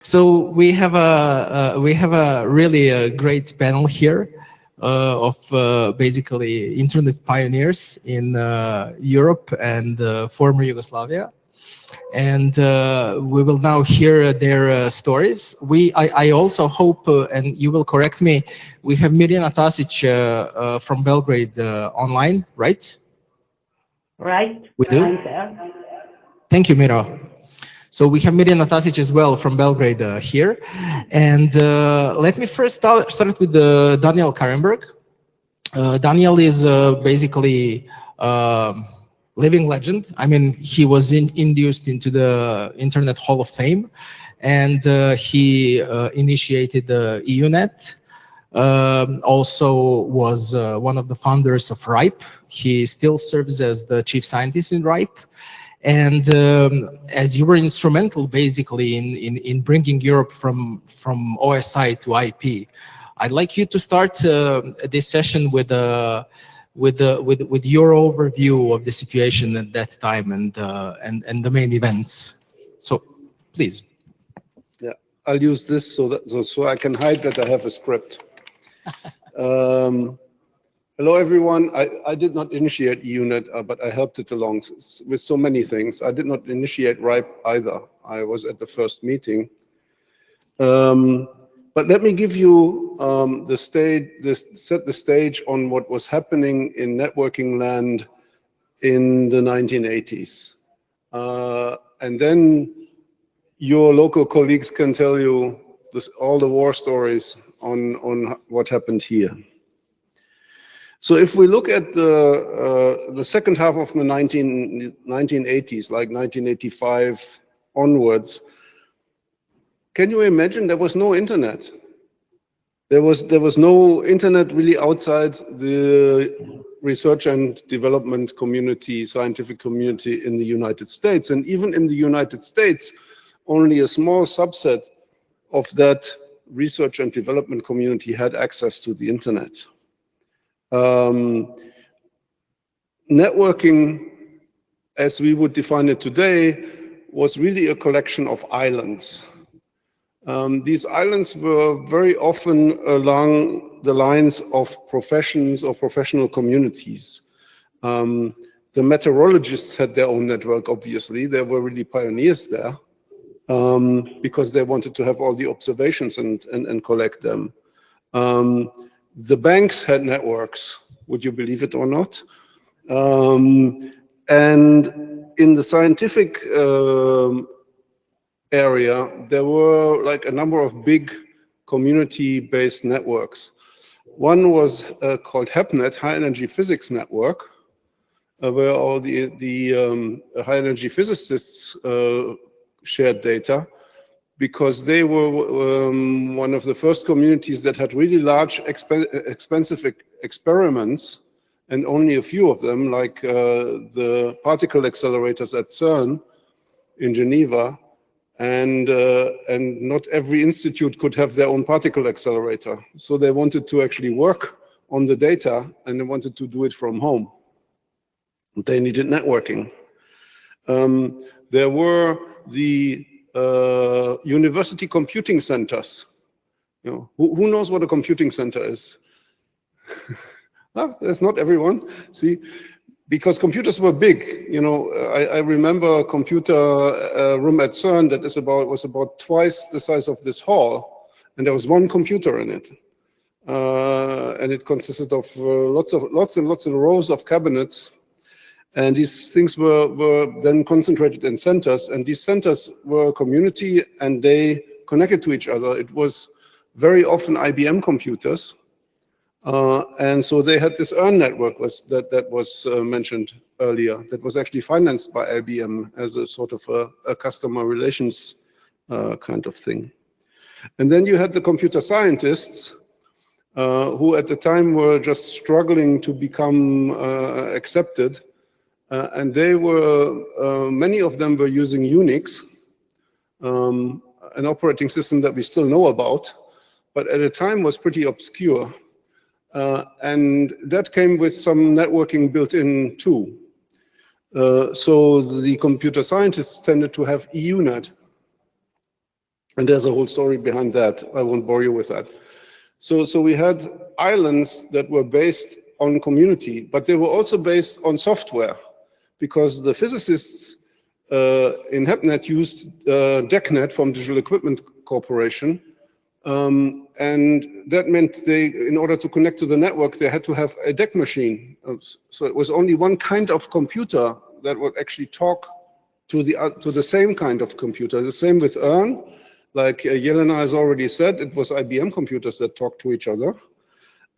So we have a really great panel here of basically internet pioneers in Europe and former Yugoslavia, and we will now hear their stories. I also hope, and you will correct me, we have Jelena Cosic from Belgrade online, right? Right. We do. Thank you, Mira. So we have Jelena Cosic as well from Belgrade here. And let me first start with Daniel Karrenberg. Daniel is basically living legend. I mean, he was induced into the Internet Hall of Fame, and he initiated the EUNet. Also was one of the founders of RIPE. He still serves as the chief scientist in RIPE. And as you were instrumental basically in bringing Europe from OSI to IP, I'd like you to start this session with your overview of the situation at that time and the main events. So please. Yeah, I'll use this so I can hide that I have a script. Hello, everyone. I did not initiate EUNet, but I helped it along with so many things. I did not initiate RIPE either. I was at the first meeting. But let me give you set the stage on what was happening in networking land in the 1980s. And then your local colleagues can tell you all the war stories on what happened here. So if we look at the second half of the 1980s, like 1985 onwards, can you imagine there was no internet? There was no internet really outside the research and development community, scientific community in the United States. And even in the United States, only a small subset of that research and development community had access to the internet. Networking, as we would define it today, was really a collection of islands. These islands were very often along the lines of professions or professional communities. The meteorologists had their own network, obviously. They were really pioneers there because they wanted to have all the observations and collect them. The banks had networks, would you believe it or not? And in the scientific area, there were like a number of big community-based networks. One was called HEPNet, High Energy Physics Network, where all the high energy physicists shared data, because they were one of the first communities that had really large, expensive experiments, and only a few of them, like the particle accelerators at CERN in Geneva, and not every institute could have their own particle accelerator. So they wanted to actually work on the data, and they wanted to do it from home. They needed networking. There were the university computing centers. You know, who knows what a computing center is? That's not everyone. See, because computers were big. You know, I remember a computer room at CERN that was about twice the size of this hall, and there was one computer in it, and it consisted of lots and lots of rows of cabinets. And these things were then concentrated in centers, and these centers were a community, and they connected to each other. It was very often IBM computers, and so they had this EARN network that was mentioned earlier, that was actually financed by IBM as a sort of a customer relations kind of thing. And then you had the computer scientists, who at the time were just struggling to become accepted. And they were, many of them were using Unix, an operating system that we still know about, but at the time was pretty obscure. And that came with some networking built in too. So the computer scientists tended to have EUNet. And there's a whole story behind that. I won't bore you with that. So we had islands that were based on community, but they were also based on software, because the physicists in HEPNet used DECnet from Digital Equipment Corporation, and that meant in order to connect to the network, they had to have a DEC machine. So it was only one kind of computer that would actually talk to the same kind of computer. The same with EARN. Like Jelena has already said, it was IBM computers that talked to each other.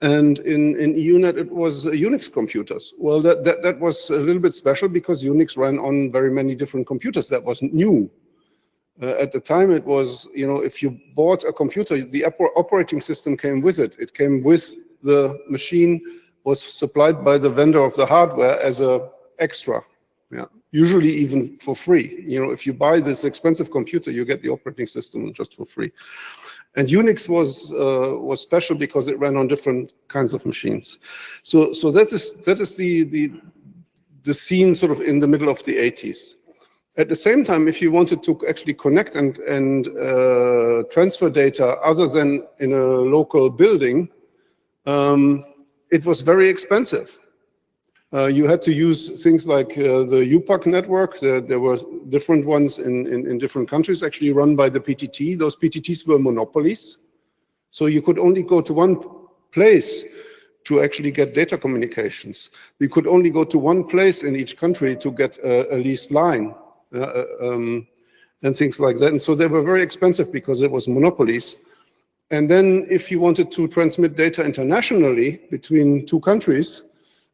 And in EUNet, it was Unix computers. Well, that was a little bit special because Unix ran on very many different computers. That wasn't new. At the time, it was, you know, if you bought a computer, the operating system came with it. It came with the machine, was supplied by the vendor of the hardware as an extra. Yeah, usually even for free. You know, if you buy this expensive computer, you get the operating system just for free. And Unix was special because it ran on different kinds of machines. So that is the scene sort of in the middle of the 80s. At the same time, if you wanted to actually connect and transfer data other than in a local building, it was very expensive. You had to use things like the UPAC network. There were different ones in different countries, actually run by the PTT. Those PTTs were monopolies. So you could only go to one place to actually get data communications. You could only go to one place in each country to get a leased line and things like that. And so they were very expensive because it was monopolies. And then if you wanted to transmit data internationally between two countries,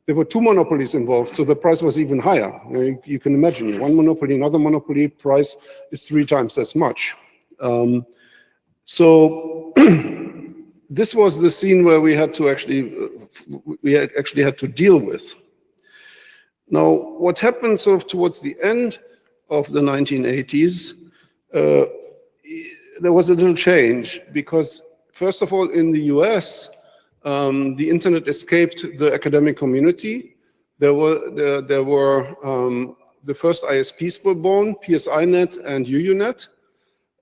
there were two monopolies involved, so the price was even higher. You can imagine, one monopoly, another monopoly, price is 3 times as much. So this was the scene where we had to actually had to deal with. Now, what happened sort of towards the end of the 1980s, there was a little change because, first of all, in the US, the internet escaped the academic community. There were the first ISPs were born, PSINet and UUNet,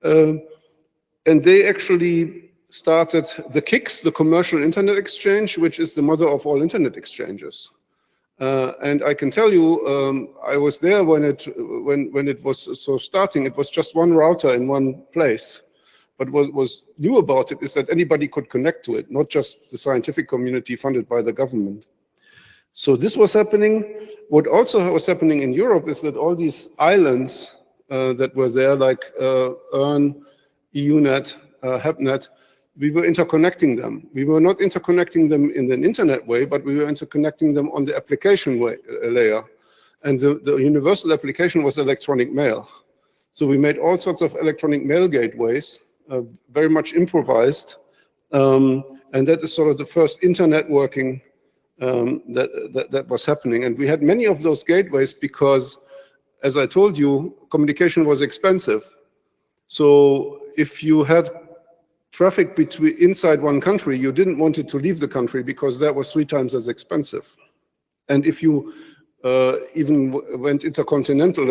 and they actually started the KIX, the Commercial Internet Exchange, which is the mother of all internet exchanges. And I can tell you, I was there when it was so starting. It was just one router in one place. But what was new about it is that anybody could connect to it, not just the scientific community funded by the government. So this was happening. What also was happening in Europe is that all these islands that were there, like EARN, EUNet, HEPNet, we were interconnecting them. We were not interconnecting them in an internet way, but we were interconnecting them on the application layer. And the universal application was electronic mail. So we made all sorts of electronic mail gateways, very much improvised, and that is sort of the first internet working that was happening. And we had many of those gateways because, as I told you, communication was expensive. So if you had traffic inside one country, you didn't want it to leave the country because that was 3 times as expensive. And if you even went intercontinental,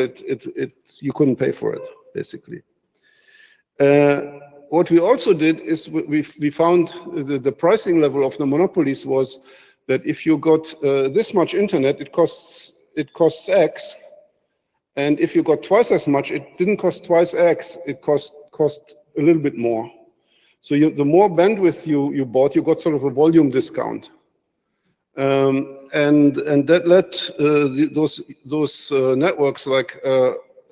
you couldn't pay for it, basically. What we also did is we found the pricing level of the monopolies was that if you got this much internet, it costs X, and if you got twice as much, it didn't cost twice X, it cost a little bit more. So the more bandwidth you bought, you got sort of a volume discount, and that led those networks like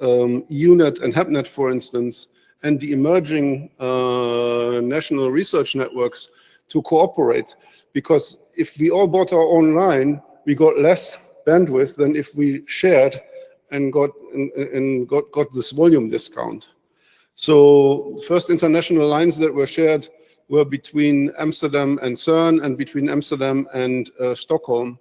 EUNet and HEPNet, for instance, and the emerging national research networks to cooperate, because if we all bought our own line, we got less bandwidth than if we shared and got this volume discount. So first international lines that were shared were between Amsterdam and CERN and between Amsterdam and Stockholm,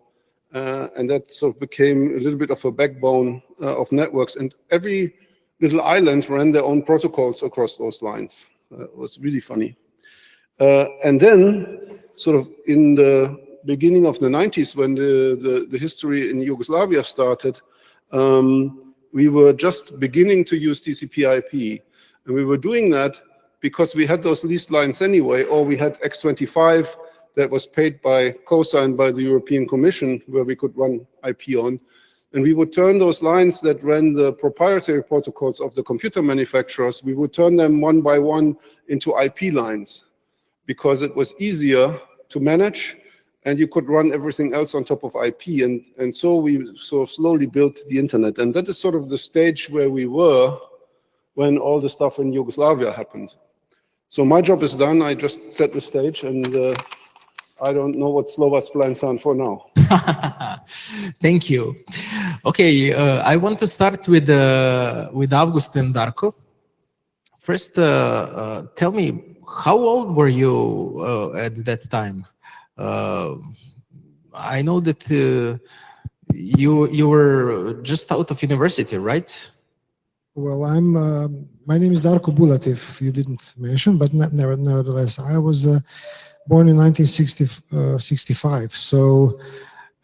and that sort of became a little bit of a backbone of networks, and every little island ran their own protocols across those lines. It was really funny. And then, sort of in the beginning of the 90s, when the history in Yugoslavia started, we were just beginning to use TCP/IP, and we were doing that because we had those leased lines anyway, or we had X25 that was paid by, co-signed by the European Commission, where we could run IP on. And we would turn those lines that ran the proprietary protocols of the computer manufacturers, we would turn them one by one into IP lines, because it was easier to manage and you could run everything else on top of IP. And so we sort of slowly built the internet. And that is sort of the stage where we were when all the stuff in Yugoslavia happened. So my job is done. I just set the stage, and I don't know what Slova's plans are for now. Thank you. Okay, I want to start with Avgust and Darko. First, tell me, how old were you at that time? I know that you were just out of university, right? Well, my name is Darko Bulat, if you didn't mention, but nevertheless, I was born in 1965. So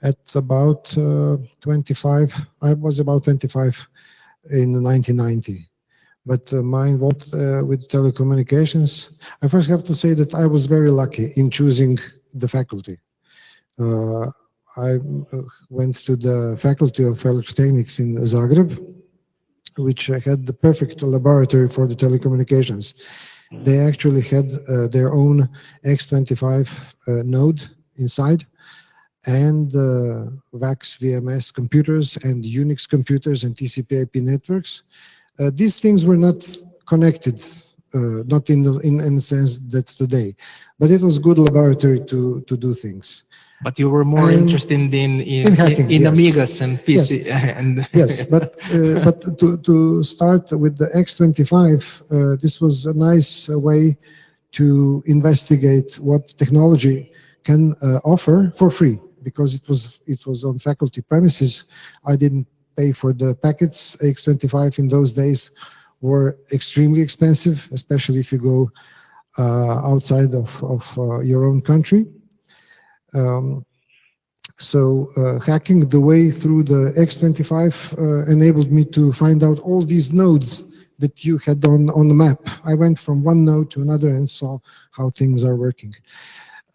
at about 25, I was about 25 in 1990. But my involvement with telecommunications, I first have to say that I was very lucky in choosing the faculty. I went to the Faculty of Electrotechnics in Zagreb, which had the perfect laboratory for the telecommunications. They actually had their own X25 node inside, and VAX VMS computers and Unix computers and TCP/IP networks. These things were not connected, not in the sense that today, but it was good laboratory to do things. But you were more interested in hacking, in yes. Amigas and PC. Yes, and yes, but to start with the X25, this was a nice way to investigate what technology can offer for free, because it was on faculty premises. I didn't pay for the packets. X25 in those days were extremely expensive, especially if you go outside of your own country. Hacking the way through the X25 enabled me to find out all these nodes that you had on the map. I went from one node to another and saw how things are working.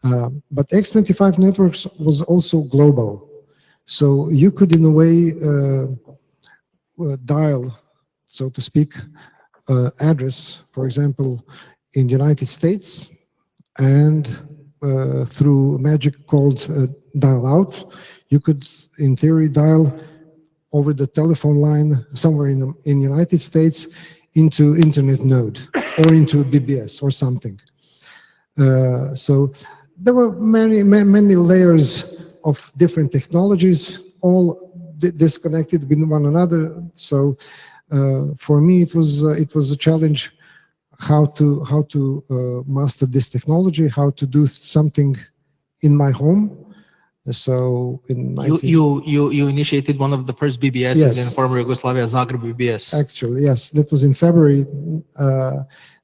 But X25 networks was also global. So you could, in a way, dial, so to speak, address, for example, in the United States, and through magic called dial out, you could, in theory, dial over the telephone line somewhere in the United States into internet node or into BBS or something. So there were many layers of different technologies, all disconnected with one another. So for me, it was a challenge how to master this technology, how to do something in my home. So you initiated one of the first BBSs, yes, in former Yugoslavia, Zagreb BBS. Actually, yes, that was in February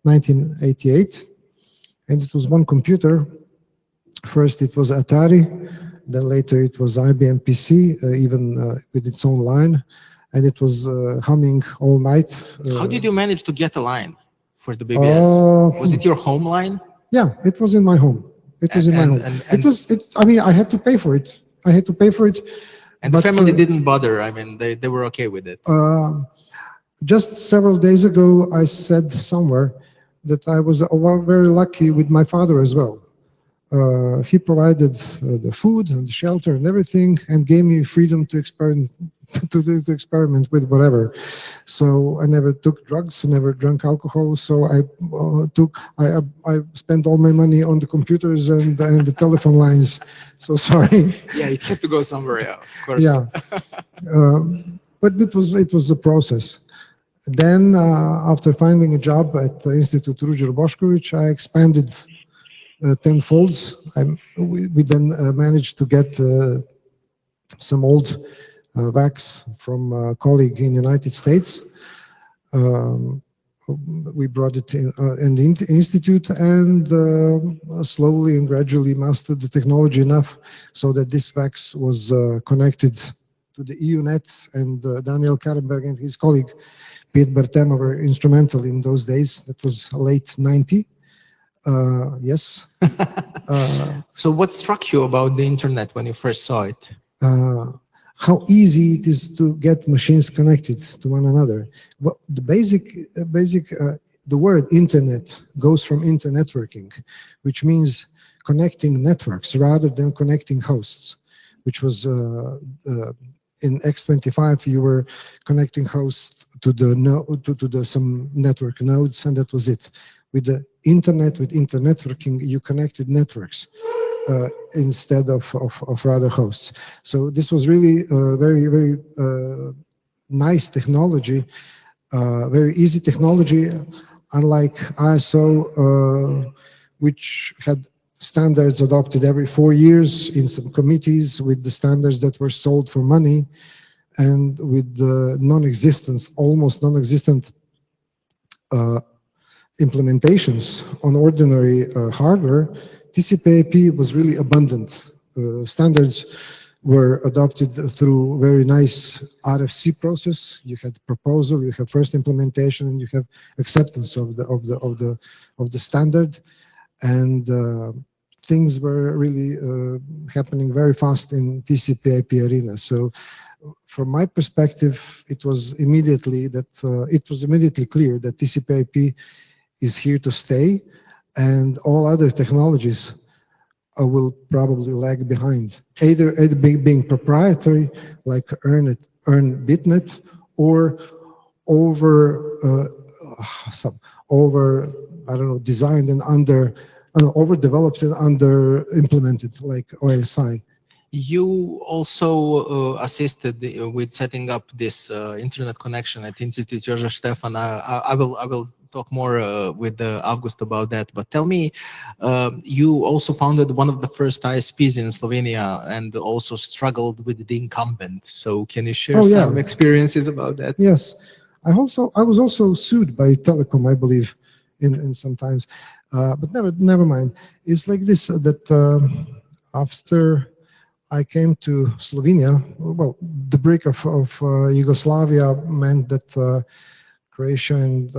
1988, and it was one computer. First it was Atari, then later it was IBM PC, even with its own line, and it was humming all night. How did you manage to get a line for the BBS? Was it your home line? Yeah, it was in my home. It was in my home. I mean, I had to pay for it. And the family didn't bother. I mean, they were okay with it. Just several days ago, I said somewhere that I was very lucky with my father as well. He provided the food and the shelter and everything, and gave me freedom to experiment, to experiment with whatever. So I never took drugs, I never drank alcohol. So I spent all my money on the computers and the telephone lines. So sorry. Yeah, it had to go somewhere, yeah, of course. Yeah, but it was a process. Then after finding a job at the Institute Ruđer Bošković, I expanded tenfolds. We then managed to get some old VAX from a colleague in the United States. We brought it in the institute, and slowly and gradually mastered the technology enough so that this VAX was connected to the EUnet, and Daniel Karrenberg and his colleague Pete Bertema were instrumental in those days. That was late 90. Yes. So what struck you about the internet when you first saw it? How easy it is to get machines connected to one another. Well, the the word internet goes from internetworking, which means connecting networks rather than connecting hosts, which was in X25 you were connecting hosts to the some network nodes, and that was it. With the internet, with internetworking, you connected networks instead of rather hosts. So this was really very nice technology, very easy technology, unlike ISO, which had standards adopted every 4 years in some committees with the standards that were sold for money, and with the almost non-existent implementations on ordinary hardware. TCP/IP was really abundant. Standards were adopted through very nice RFC process. You had proposal, you have first implementation, and you have acceptance of the standard, and things were really happening very fast in TCP/IP arena. So, from my perspective, it was immediately clear that TCP/IP is here to stay, and all other technologies will probably lag behind, either being proprietary, like earn bitnet, or designed and overdeveloped and under implemented, like OSI. You also assisted with setting up this internet connection at Institute Joseph Stefan. I will talk more with Avgust about that. But tell me, you also founded one of the first ISPs in Slovenia and also struggled with the incumbent. So can you share some experiences about that? Yes, I was also sued by Telecom, I believe, in some times. But never mind. It's like this, that after I came to Slovenia, well, the break of Yugoslavia meant that Croatia and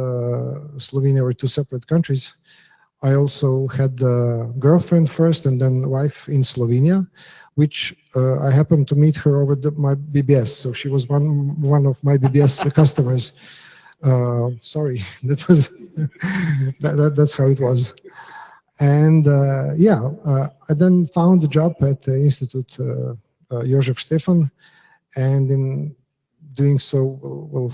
Slovenia were two separate countries. I also had a girlfriend first and then wife in Slovenia, which I happened to meet her over my BBS. So she was one of my BBS customers. Sorry, that's how it was. And I then found a job at the Institute Joseph Stefan, and in doing so,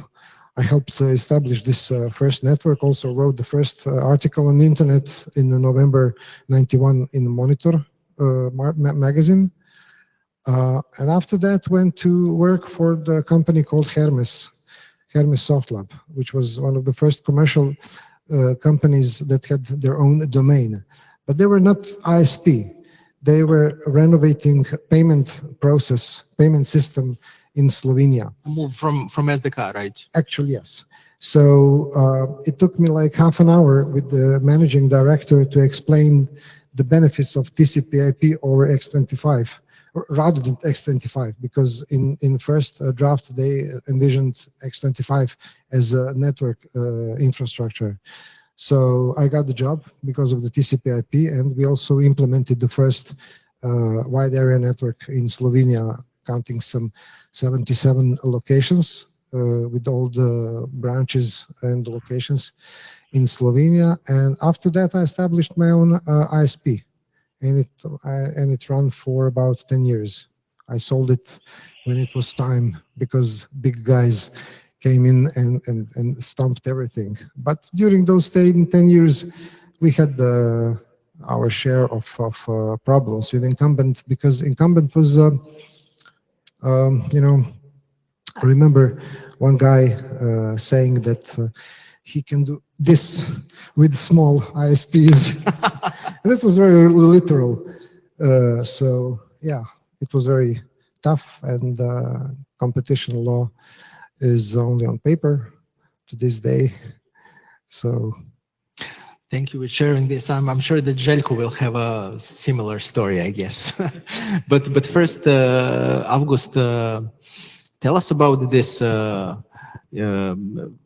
I helped establish this first network. Also wrote the first article on the internet in November '91 in the Monitor magazine, and after that went to work for the company called Hermes Soft Lab, which was one of the first commercial companies that had their own domain, but they were not ISP. They were renovating payment system in Slovenia. Move from SDK, right? Actually, yes. So it took me like half an hour with the managing director to explain the benefits of TCP/IP over X25, rather than X25, because in first draft they envisioned X25 as a network infrastructure. So I got the job because of the TCP/IP, and we also implemented the first wide area network in Slovenia, counting some 77 locations with all the branches and locations in Slovenia. And after that, I established my own ISP. And it ran for about 10 years. I sold it when it was time because big guys came in and stomped everything. But during those 10 years, we had our share of problems with incumbent, because incumbent was, I remember one guy saying that he can do this with small ISPs. And it was very literal. So yeah, it was very tough, and competition law is only on paper to this day. So thank you for sharing this. I'm sure that Željko will have a similar story, I guess. but first, Avgust, tell us about this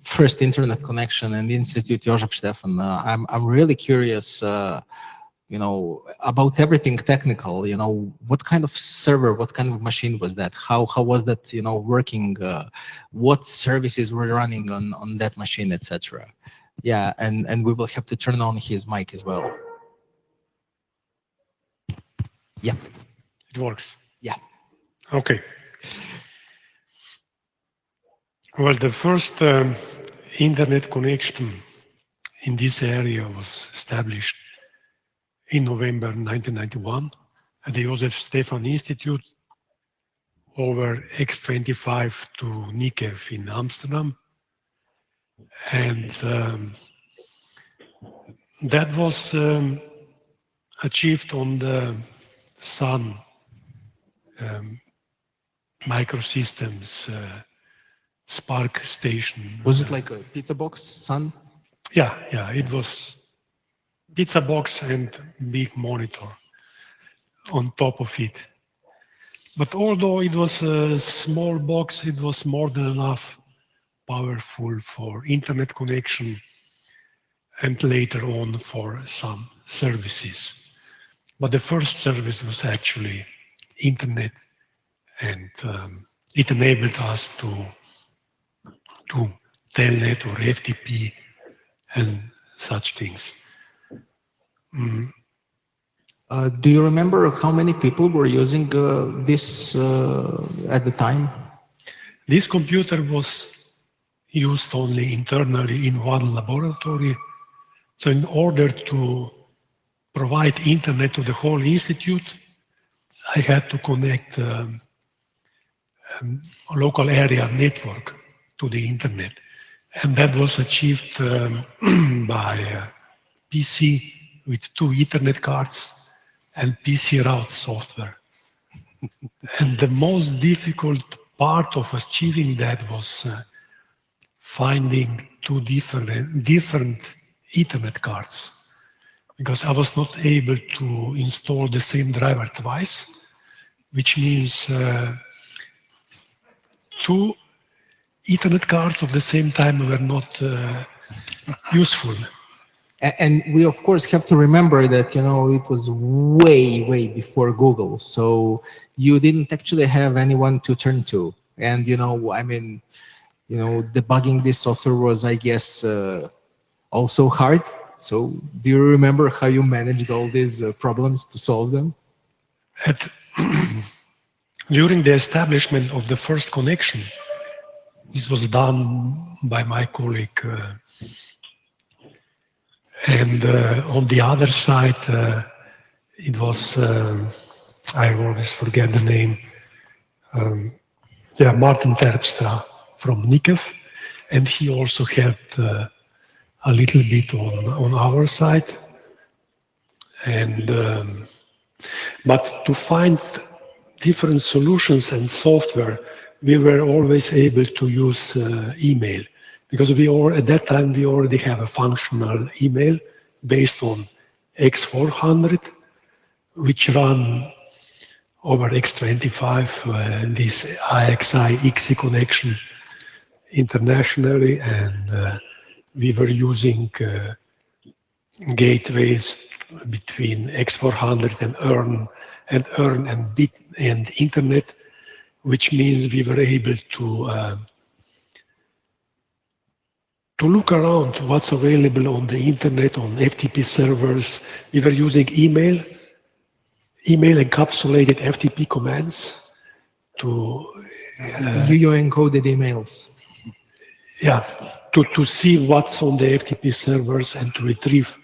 first internet connection and Institute Jožef Stefan. I'm really curious, you know, about everything technical. You know, what kind of server, what kind of machine was that? How was that, you know, working? What services were running on that machine, etc. Yeah, and we will have to turn on his mic as well. Yeah, it works. Yeah. Okay. Well, the first internet connection in this area was established in November 1991 at the Josef Stefan Institute over X25 to Nikev in Amsterdam. And that was achieved on the Sun Microsystems Spark station. Was it like a pizza box, Sun? Yeah, it was pizza box and big monitor on top of it. But although it was a small box, it was more than enough powerful for internet connection and later on for some services. But the first service was actually internet, and it enabled us to telnet or FTP and such things. Do you remember how many people were using this at the time? This computer was used only internally in one laboratory. So in order to provide internet to the whole institute, I had to connect a local area network to the internet. And that was achieved by PC with 2 Ethernet cards and PC route software. And the most difficult part of achieving that was finding 2 different Ethernet cards, because I was not able to install the same driver twice, which means 2 Ethernet cards of the same time were not useful. And we of course have to remember that, you know, it was way before Google, so you didn't actually have anyone to turn to. And, you know, I mean, you know, debugging this software was, I guess, also hard. So do you remember how you managed all these problems to solve them? During the establishment of the first connection, this was done by my colleague. And on the other side, it was, I always forget the name, Martin Terpstra from Nikev, and he also helped a little bit on our side. And but to find different solutions and software, we were always able to use email, because at that time we already have a functional email based on X400, which ran over X25, this IXI-IXI connection internationally, and we were using gateways between X400 and EARN and internet, which means we were able to look around what's available on the internet, on FTP servers. We were using email encapsulated FTP commands to You encoded emails. Yeah, to see what's on the FTP servers and to retrieve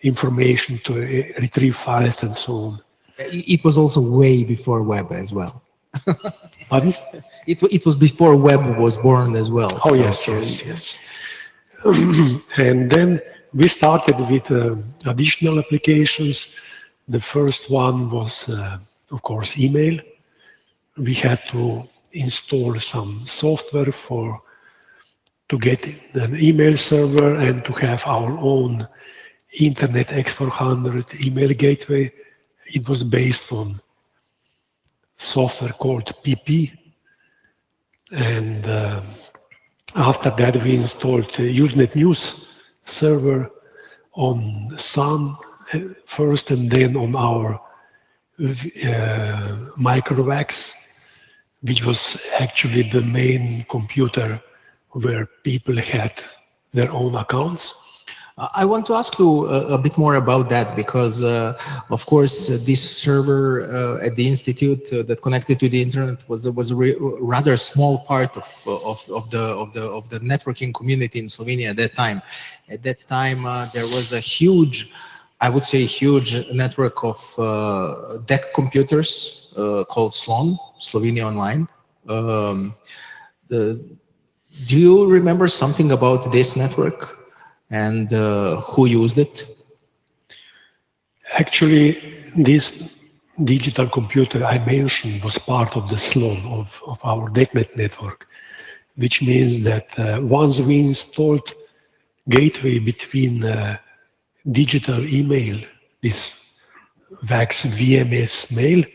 information, to retrieve files and so on. It was also way before web as well. Pardon? It was before web was born as well. Oh, so, yes. And then we started with additional applications. The first one was, of course, email. We had to install some software to get an email server and to have our own Internet X400 email gateway. It was based on software called PP, and After that, we installed Usenet News server on Sun first, and then on our Microvax, which was actually the main computer where people had their own accounts. I want to ask you a bit more about that because, of course, this server at the institute that connected to the internet was a rather small part of the networking community in Slovenia at that time. At that time, there was a huge, I would say, huge network of DEC computers called SLON, Slovenia Online. Do you remember something about this network? And who used it? Actually, this digital computer I mentioned was part of the SLON of our DECnet network, which means that once we installed gateway between digital email, this VAX VMS mail,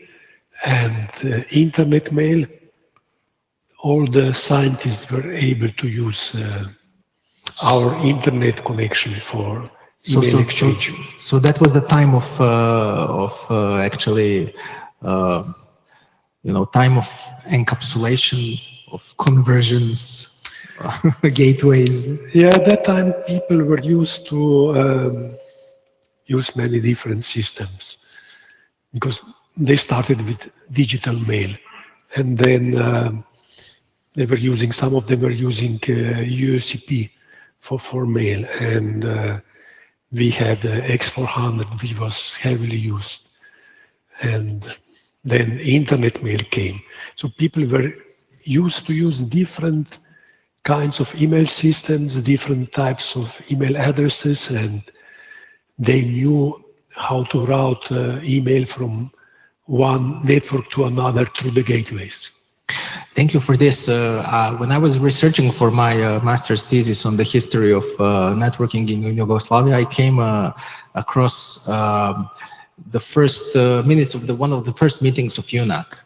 and internet mail, all the scientists were able to use our internet connection for email exchange. So that was the time of actually, time of encapsulation, of conversions, gateways. Yeah, at that time people were used to use many different systems because they started with digital mail, and then they were using, some of them were using UCP for mail, and we had X400, which was heavily used, and then internet mail came. So people were used to use different kinds of email systems, different types of email addresses, and they knew how to route email from one network to another through the gateways. Thank you for this. When I was researching for my master's thesis on the history of networking in Yugoslavia, I came across the first minutes of one of the first meetings of UNAC.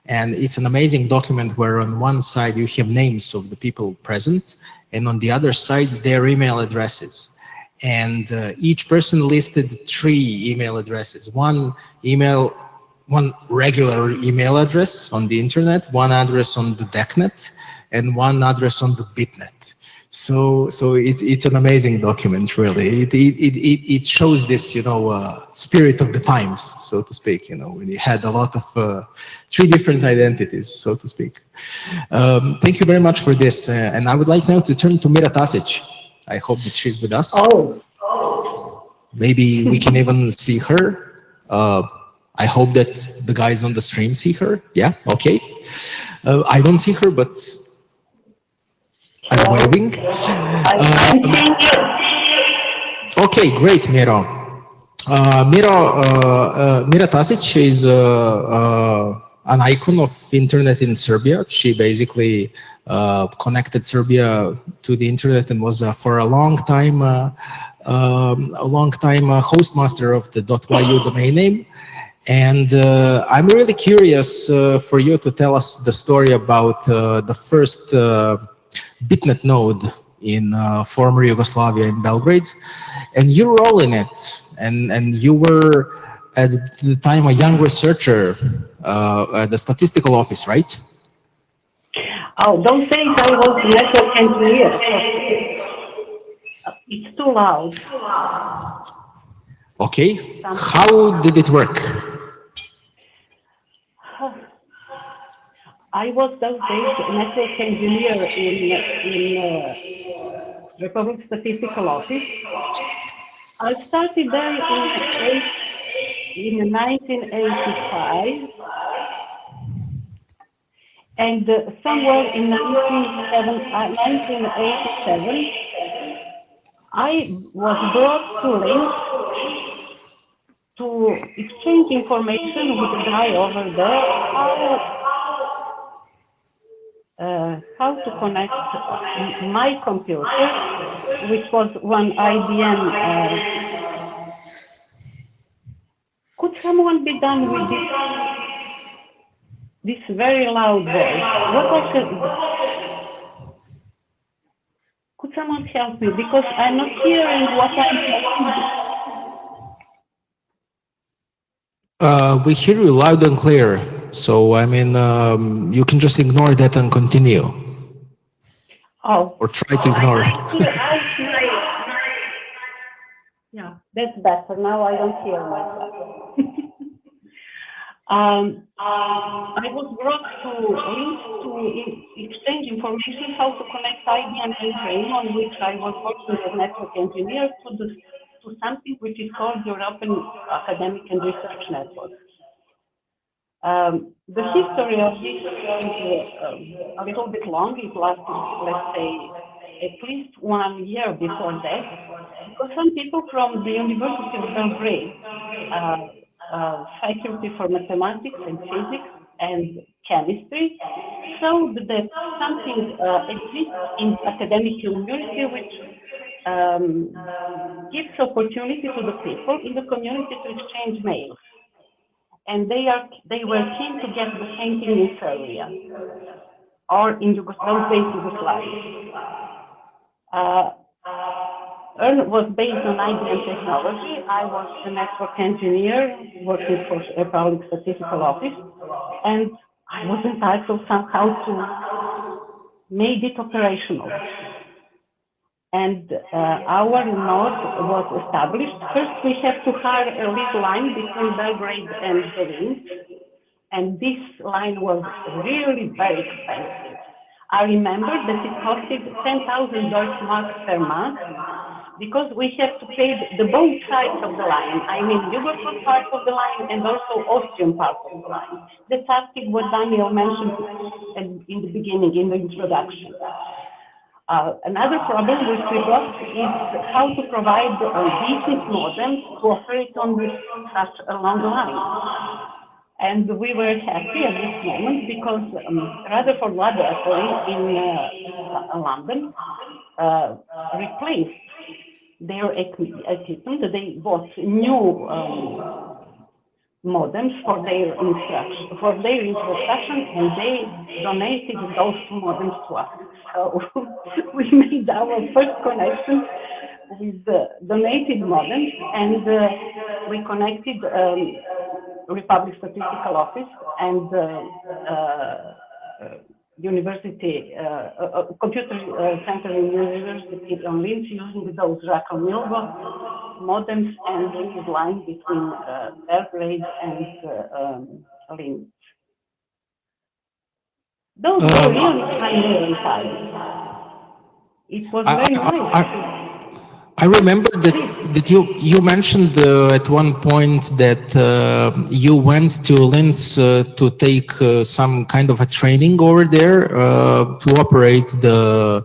And it's an amazing document where on one side you have names of the people present, and on the other side their email addresses. And each person listed 3 email addresses. One regular email address on the internet, one address on the DECnet, and one address on the BitNet. So it's an amazing document, really. It shows this, spirit of the times, so to speak. When you had a lot of 3 different identities, so to speak. Thank you very much for this, and I would like now to turn to Mira Tasić. I hope that she's with us. Oh. Maybe we can even see her. I hope that the guys on the stream see her. Yeah, okay. I don't see her, but I'm waving. I'm seeing you. Okay, great, Mira. Mira Tasić is an icon of internet in Serbia. She basically connected Serbia to the internet and was for a long time hostmaster of the .yu domain name. And I'm really curious for you to tell us the story about the first BitNet node in former Yugoslavia in Belgrade, and your role in it. And you were at the time a young researcher at the statistical office, right? Oh, don't say I was network engineer. It's too loud. Okay. How did it work? I was those days network engineer in Republic Statistical Office. I started there in 1985, and somewhere in 1987, I was brought to Linz to exchange information with the guy over there how to connect my computer, which was one IBM. Could someone be done with this very loud voice? What was it? someone help me because I'm not hearing what I'm saying. We hear you loud and clear. So, I mean, you can just ignore that and continue. Oh. Or try to ignore it. Yeah, that's better. Now I don't hear myself. I was brought to links to exchange information how to connect IBM and training on which I was working as network engineer to something which is called European Academic and Research Network. The history of this is a little bit long. It lasted, let's say, at least 1 year before that, because some people from the University of Belgrade, faculty for mathematics and physics and chemistry, showed that something exists in the academic community which gives opportunity to the people in the community to exchange mails. And they were keen to get the same thing in Serbia or in Yugoslavia. Was based on IBM technology. I was a network engineer working for a public statistical office, and I was entitled somehow to make it operational. And our node was established. First, we had to hire a lead line between Belgrade and Berlin, and this line was really very expensive. I remember that it costed 10,000 Deutsche marks per month because we have to pay the both sides of the line. I mean, Yugoslav part of the line and also Austrian part of the line. That's exactly what Daniel mentioned in the beginning, in the introduction. Another problem which we got is how to provide decent modems to operate on such a long line. And we were happy at this moment because Rutherford Laboratory in London replaced their equipment. They bought new modems for their instruction, and they donated those modems to us. So we made our first connection with the donated modems, and we connected Republic Statistical Office and University Computer Center in University on Linz using those Željko modems and this line between Belgrade and Linz. Those were really pioneering times. It was very nice. I remember that you mentioned at one point that you went to Linz to take some kind of a training over there to operate the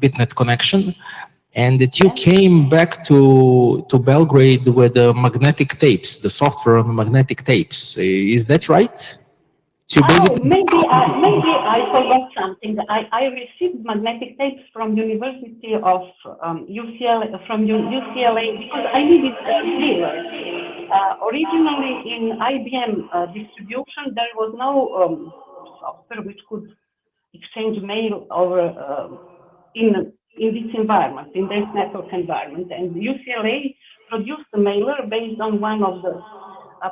BitNet connection, and that you came back to Belgrade with the magnetic tapes, the software on the magnetic tapes. Is that right? So maybe I forgot something. I received magnetic tapes from University of UCLA, because I needed a clearer. Originally in IBM distribution, there was no software which could exchange mail over in this environment, in this network environment. And UCLA produced a mailer based on one of the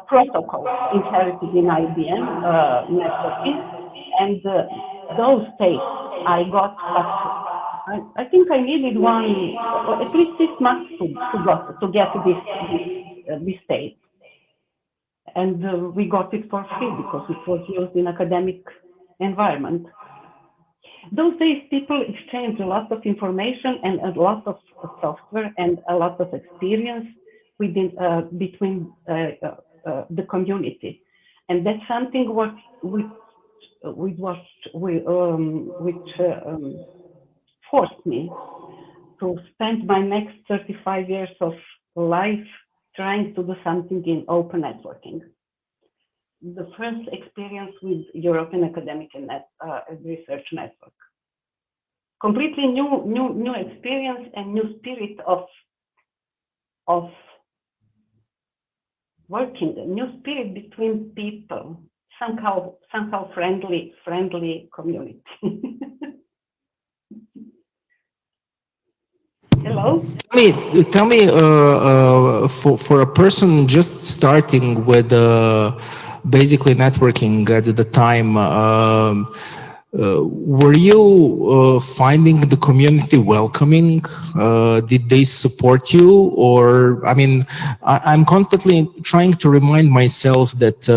protocols inherited in IBM networking, and those tapes I got, but I think I needed at least 6 months to get this tape, and we got it for free because it was used in academic environment. Those days, people exchanged a lot of information and a lot of software and a lot of experience between the community, and that's something which forced me to spend my next 35 years of life trying to do something in open networking. The first experience with European Academic and Research Network. Completely new experience and new spirit of working, a new spirit between people, somehow friendly community. Hello? Tell me, for a person just starting with basically networking at the time, were you finding the community welcoming? Did they support you? Or, I mean, I'm constantly trying to remind myself that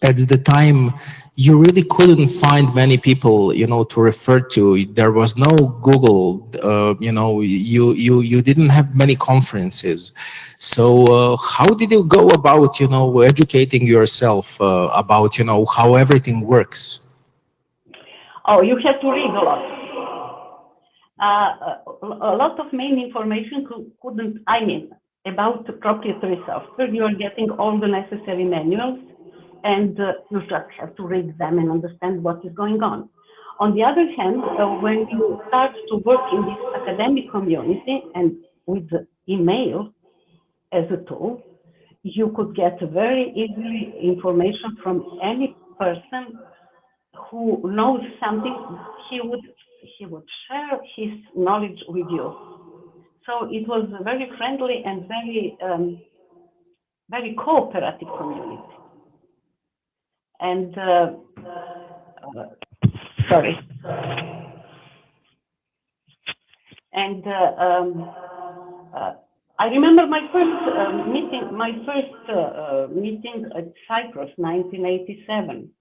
at the time, you really couldn't find many people, you know, to refer to. There was no Google, you know, you didn't have many conferences. So how did you go about, you know, educating yourself about, you know, how everything works? Oh, you have to read a lot. A lot of main information couldn't, I mean, about the proprietary software. You are getting all the necessary manuals, and you just have to read them and understand what is going on. On the other hand, when you start to work in this academic community and with email as a tool, you could get very easily information from any person who knows something. He would share his knowledge with you. So it was a very friendly and very cooperative community. And sorry. And I remember my first meeting at Cyprus, 1987.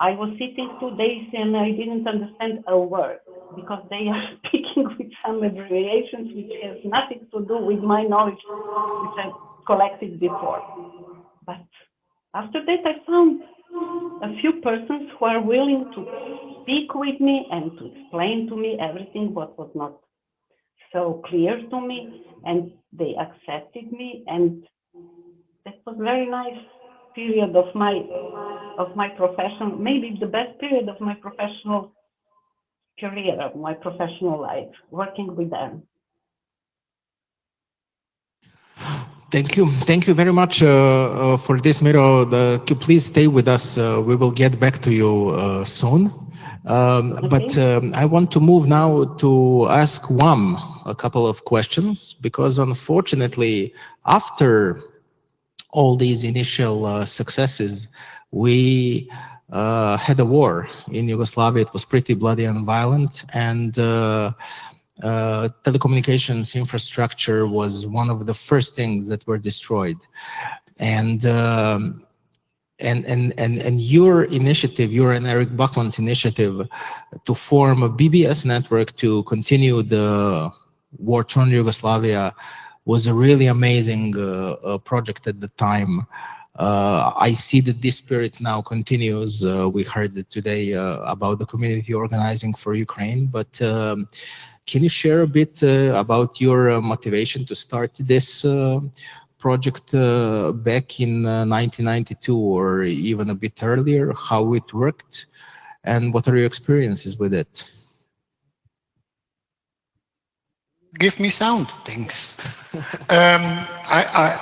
I was sitting 2 days and I didn't understand a word because they are speaking with some abbreviations which has nothing to do with my knowledge which I collected before. But after that, I found a few persons who are willing to speak with me and to explain to me everything what was not so clear to me, and they accepted me, and that was very nice period of my profession, maybe the best period of my professional career, of my professional life, working with them. Thank you very much for this, Miro. Please stay with us. We will get back to you soon. Okay. But I want to move now to ask Wam a couple of questions, because unfortunately, after all these initial successes, we had a war in Yugoslavia. It was pretty bloody and violent, and telecommunications infrastructure was one of the first things that were destroyed. And your initiative, your and Eric Bachman's initiative to form a BBS network to continue the war-torn Yugoslavia was a really amazing project at the time. I see that this spirit now continues. We heard it today about the community organizing for Ukraine, but can you share a bit about your motivation to start this project back in 1992 or even a bit earlier, how it worked, and what are your experiences with it? Give me sound. Thanks. I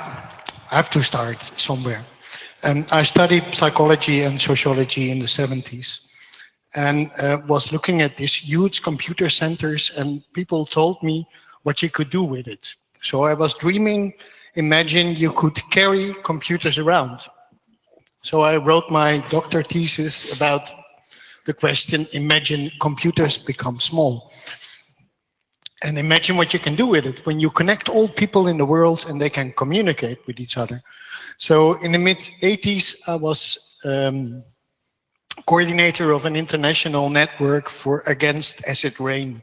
have to start somewhere. I studied psychology and sociology in the 70s and was looking at these huge computer centers, and people told me what you could do with it. So I was dreaming, imagine you could carry computers around. So I wrote my doctor thesis about the question, imagine computers become small. And imagine what you can do with it when you connect all people in the world and they can communicate with each other. So in the mid-80s, I was coordinator of an international network against acid rain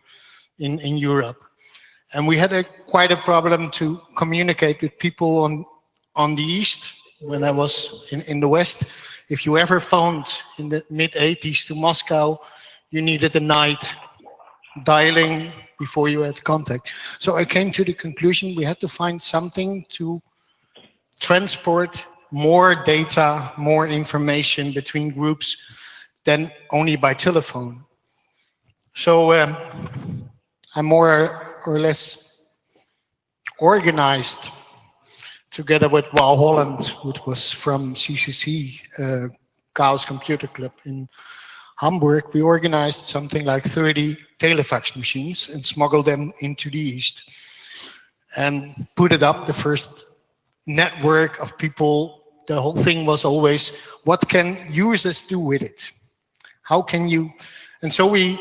in Europe. And we had quite a problem to communicate with people on the East when I was in the West. If you ever phoned in the mid-80s to Moscow, you needed a night dialing before you had contact. So I came to the conclusion we had to find something to transport more data, more information between groups than only by telephone. So I more or less organized together with Wal Holland, which was from CCC, Chaos Computer Club in Hamburg, we organized something like 30 telefax machines and smuggled them into the East and put it up, the first network of people. The whole thing was always, what can users do with it? How can you? And so we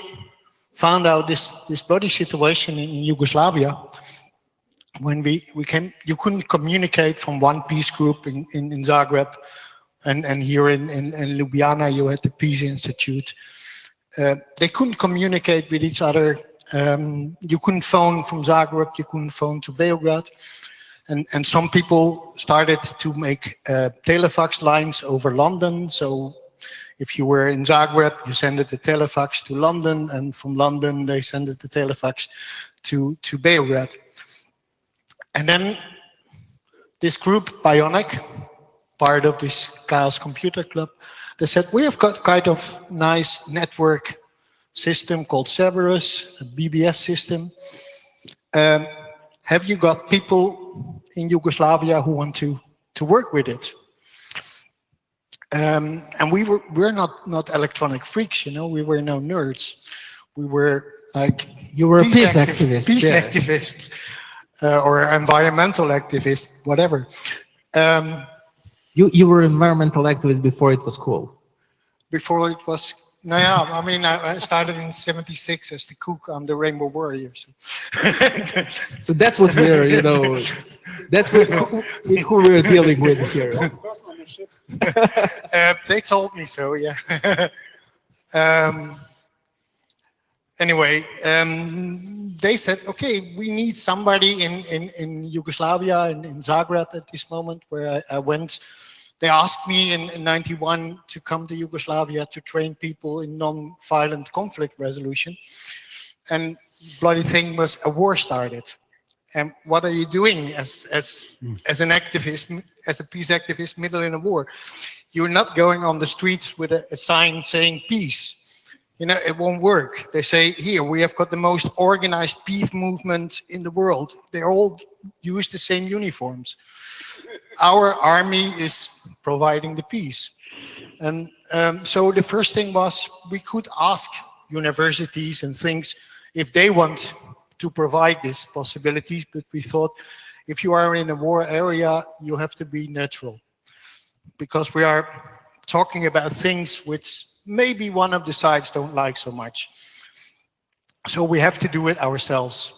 found out this bloody situation in Yugoslavia. When we came, you couldn't communicate from one peace group in Zagreb, and here in Ljubljana you had the Peace Institute. They couldn't communicate with each other. You couldn't phone from Zagreb, you couldn't phone to Beograd. And some people started to make telefax lines over London. So if you were in Zagreb, you sent the telefax to London, and from London they sent the telefax to Beograd. And then this group, Bionic, part of this Chaos Computer Club, they said, we have got kind of nice network system called Cerberus, a BBS system. Have you got people in Yugoslavia who want to work with it? And we're not electronic freaks, you know, we were no nerds. We were like... You were a peace activist. Peace activists. Or environmental activist, whatever. You were environmental activist before it was cool. Before it was, no, yeah, I mean, I started in '76 as the cook on the Rainbow Warrior. So, so that's what we're, you know, that's what who we're dealing with here. They told me so, yeah. Anyway, they said, okay, we need somebody in Yugoslavia and in Zagreb at this moment where I went. They asked me in '91 to come to Yugoslavia to train people in non-violent conflict resolution. And bloody thing was, a war started. And what are you doing as an activist, as a peace activist, middle in a war? You're not going on the streets with a sign saying peace. You know, it won't work. They say, here, we have got the most organized peace movement in the world. They all use the same uniforms. Our army is providing the peace. And so the first thing was, we could ask universities and things if they want to provide these possibilities, but we thought, if you are in a war area, you have to be neutral. Because we are talking about things which maybe one of the sides don't like so much. So we have to do it ourselves.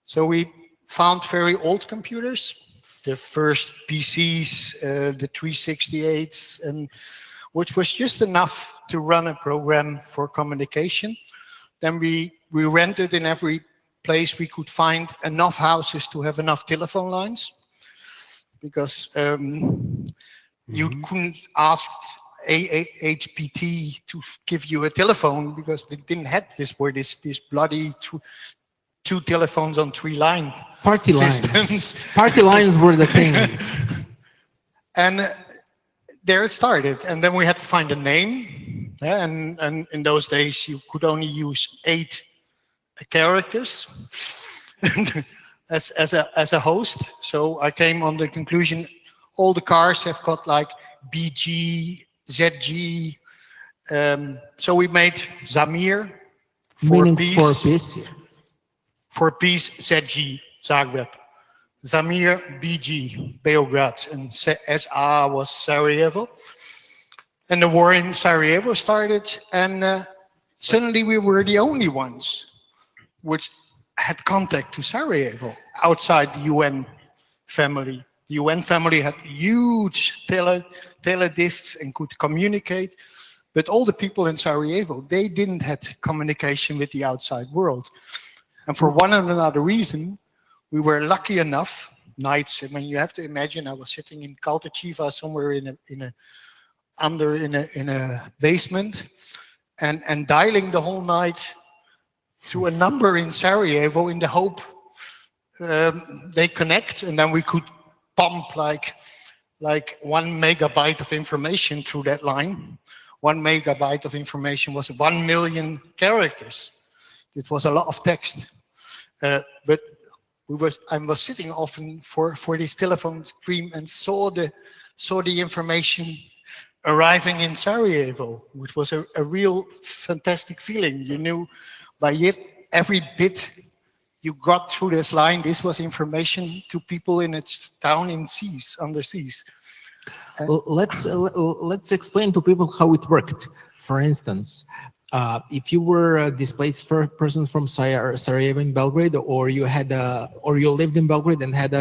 So we found very old computers, the first PCs, the 368s, and which was just enough to run a program for communication. Then we rented in every place we could find enough houses to have enough telephone lines, because you couldn't ask HPT to give you a telephone because they didn't have this bloody two telephones on 3 line party systems. Lines. Party lines were the thing. And there it started. And then we had to find a name. Yeah, and in those days you could only use 8 characters as a host. So I came on the conclusion, all the cars have got like BG, ZG. So we made ZaMir for peace. For peace, ZG, Zagreb. ZaMir, BG, Beograd, and SA was Sarajevo. And the war in Sarajevo started, and suddenly we were the only ones which had contact to Sarajevo outside the UN family. The UN family had huge telediscs and could communicate, but all the people in Sarajevo, they didn't have communication with the outside world. And for one or another reason, we were lucky enough, nights, I mean, you have to imagine I was sitting in Kaltachiva somewhere in a basement and dialing the whole night to a number in Sarajevo in the hope they connect, and then we could pump like 1 megabyte of information through that line. 1 megabyte of information was 1 million characters. It was a lot of text, but I was sitting often for this telephone stream and saw the information arriving in Sarajevo, which was a real fantastic feeling. You knew by every bit you got through this line, this was information to people in its town in seas, under seas. Let's explain to people how it worked. For instance, if you were a displaced person from Sarajevo in Belgrade, or you lived in Belgrade and had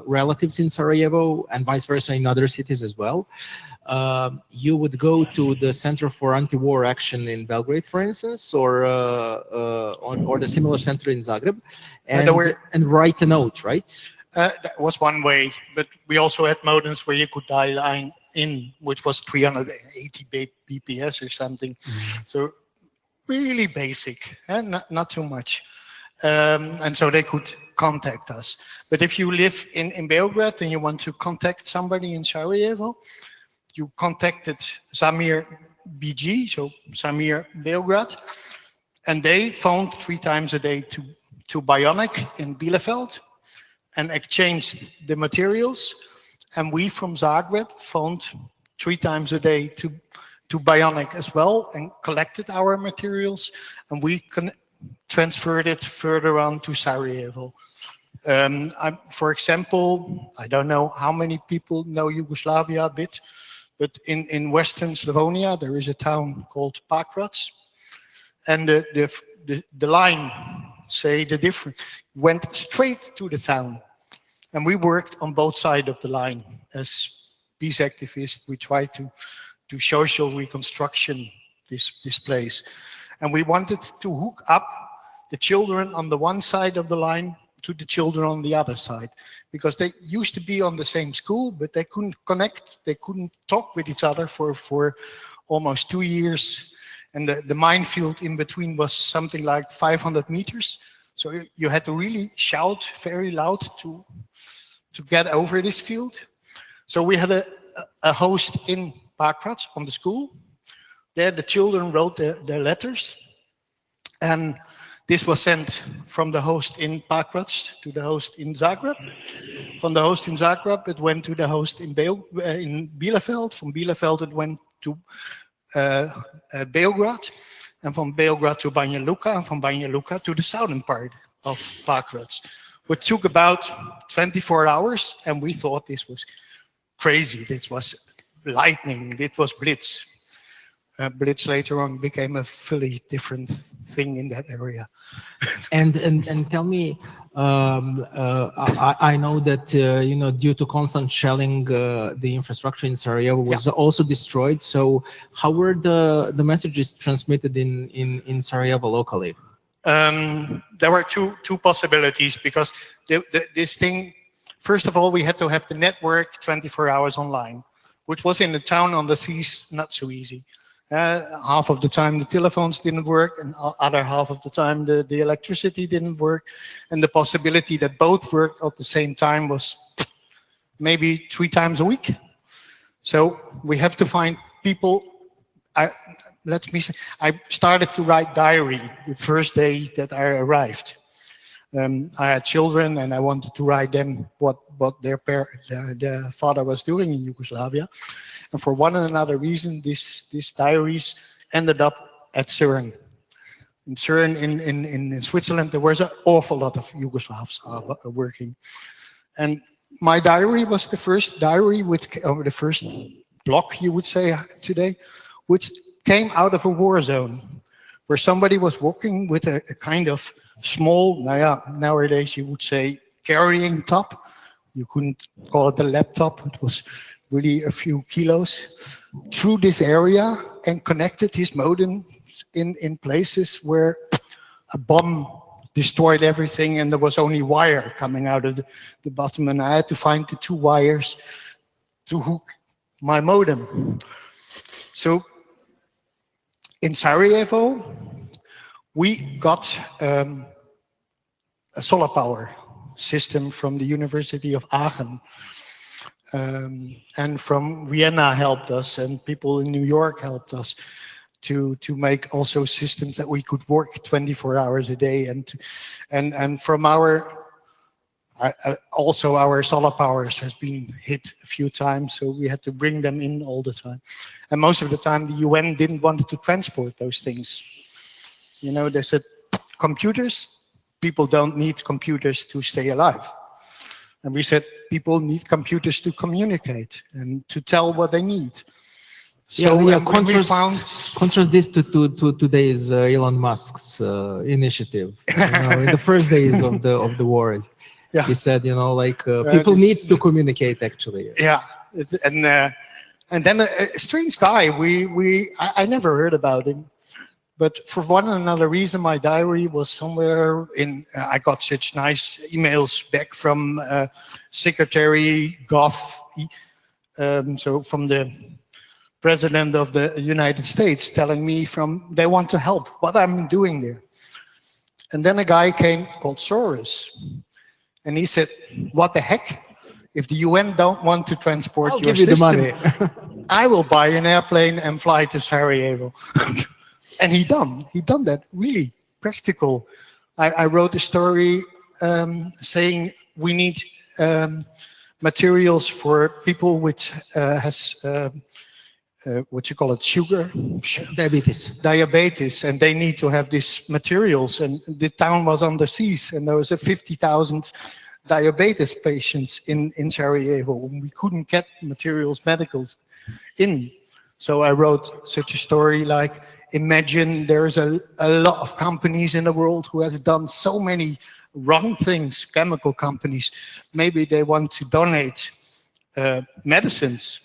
relatives in Sarajevo, and vice versa in other cities as well, you would go to the Center for Anti-War Action in Belgrade, for instance, or the similar center in Zagreb, and write a note, right? That was one way, but we also had modems where you could dial in, which was 380 bps or something. So really basic, and not too much. And so they could contact us. But if you live in Belgrade and you want to contact somebody in Sarajevo, you contacted ZaMir BG, so ZaMir Belgrade, and they phoned 3 times a day to Bionic in Bielefeld and exchanged the materials. And we from Zagreb phoned 3 times a day to Bionic as well and collected our materials, and we transferred it further on to Sarajevo. For example, I don't know how many people know Yugoslavia a bit, but in Western Slavonia there is a town called Pakrac, and the line, say the difference, went straight to the town. And we worked on both sides of the line as peace activists. We tried to do social reconstruction this place. And we wanted to hook up the children on the one side of the line to the children on the other side, because they used to be on the same school, but they couldn't connect, they couldn't talk with each other for almost 2 years. And the minefield in between was something like 500 meters. So you had to really shout very loud to get over this field. So we had a host in Pakrac on the school. There the children wrote their letters, and this was sent from the host in Pakrac to the host in Zagreb. From the host in Zagreb, it went to the host in Bielefeld. From Bielefeld, it went to Belgrade, and from Belgrade to Banja Luka, and from Banja Luka to the southern part of Pakrac, which took about 24 hours, and we thought this was crazy. This was lightning. It was Blitz. Blitz later on became a fully different thing in that area. and tell me, I know that due to constant shelling, the infrastructure in Sarajevo was also destroyed. So how were the messages transmitted in Sarajevo locally? There were two possibilities, because this thing, first of all, we had to have the network 24 hours online, which was in the town on the seas not so easy. Half of the time the telephones didn't work, and other half of the time the electricity didn't work, and the possibility that both worked at the same time was maybe 3 times a week. So we have to find people. I started to write diary the first day that I arrived. I had children, and I wanted to write them what their father was doing in Yugoslavia. And for one and another reason, these diaries ended up at CERN. In CERN in Switzerland, there was an awful lot of Yugoslavs working. And my diary was the first diary, the first block, you would say today, which came out of a war zone, where somebody was walking with a kind of small, nowadays you would say carrying top. You couldn't call it a laptop. It was really a few kilos, through this area, and connected his modem in places where a bomb destroyed everything, and there was only wire coming out of the bottom, and I had to find the 2 wires to hook my modem. So in Sarajevo, we got a solar power system from the University of Aachen. And from Vienna helped us, and people in New York helped us to make also systems that we could work 24 hours a day. And from our, Also, our solar powers has been hit a few times, so we had to bring them in all the time. And most of the time, the UN didn't want to transport those things. You know, they said, computers, people don't need computers to stay alive. And we said, people need computers to communicate and to tell what they need. So contrast this to today's Elon Musk's initiative. You know, in the first days of the war, yeah. He said, you know, like people need to communicate actually. Yeah, and then a strange guy. I never heard about him, but for one or another reason, my diary was somewhere in. I got such nice emails back from Secretary Goff, so from the President of the United States, telling me they want to help, what I'm doing there. And then a guy came called Soros, and he said, what the heck? If the UN don't want to transport your system, I'll give you the money. I will buy an airplane and fly to Sarajevo. And he done that, really practical. I wrote a story saying we need materials for people which has what you call it, diabetes, and they need to have these materials. And the town was on the seas, and there was 50,000 diabetes patients in Sarajevo. We couldn't get materials, medicals in. So I wrote such a story like, imagine there's a lot of companies in the world who has done so many wrong things, chemical companies. Maybe they want to donate medicines.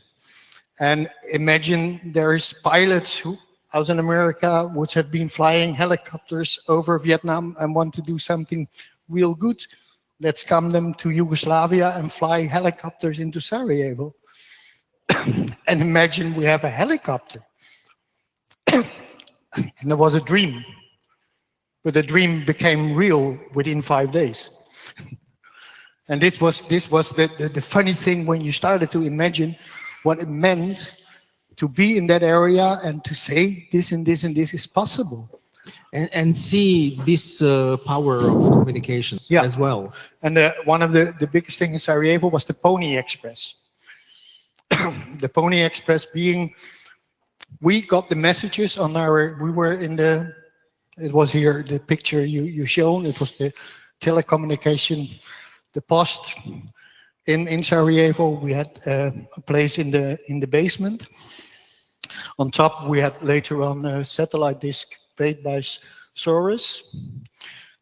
And imagine there is pilots who, out in America, which have been flying helicopters over Vietnam and want to do something real good. Let's come them to Yugoslavia and fly helicopters into Sarajevo. And imagine we have a helicopter. And it was a dream. But the dream became real within 5 days. And this was the funny thing when you started to imagine what it meant to be in that area and to say this and this and this is possible. And see this power of communications as well. And one of the biggest things in Sarajevo was the Pony Express. The Pony Express being, we got the messages on it was here, the picture you shown, it was the telecommunication, the post. In Sarajevo, we had a place in the basement. On top, we had later on a satellite dish paid by Soros.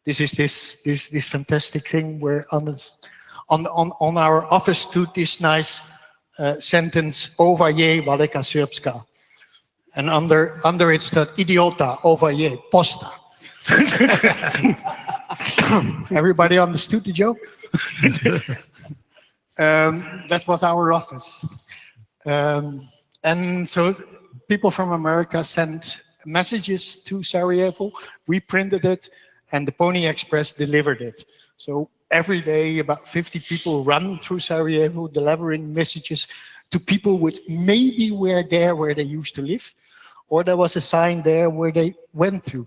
This is this fantastic thing where on our office stood this nice sentence, "Ova je Velika Srpska," and under it stood "Idiota, ova je posta." Everybody understood the joke? That was our office. And so people from America sent messages to Sarajevo. We printed it, and the Pony Express delivered it. So every day, about 50 people run through Sarajevo, delivering messages to people which maybe were there where they used to live, or there was a sign there where they went through.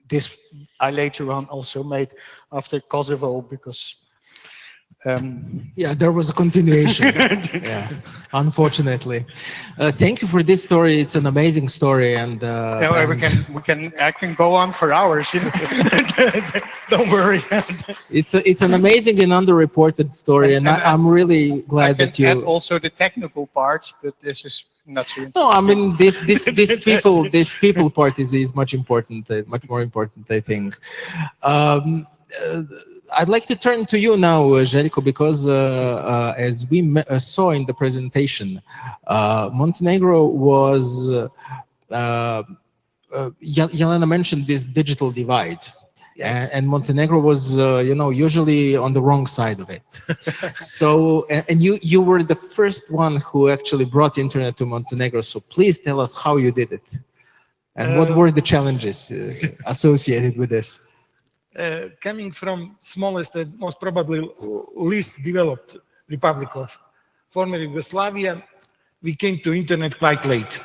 This I later on also made after Kosovo, because yeah, there was a continuation. Yeah, unfortunately. Thank you for this story. It's an amazing story, and I can go on for hours. You know? Don't worry. It's an amazing and underreported story, and I'm really glad that you. Add also the technical parts, but this is not so important. No, I mean this people part is much important, much more important, I think. I'd like to turn to you now, Željko, because as we saw in the presentation, Montenegro was, Jelena mentioned this digital divide. Yes. And Montenegro was, usually on the wrong side of it. So, and you were the first one who actually brought internet to Montenegro. So please tell us how you did it. And what were the challenges associated with this? Coming from smallest and most probably least developed republic of former Yugoslavia, we came to internet quite late.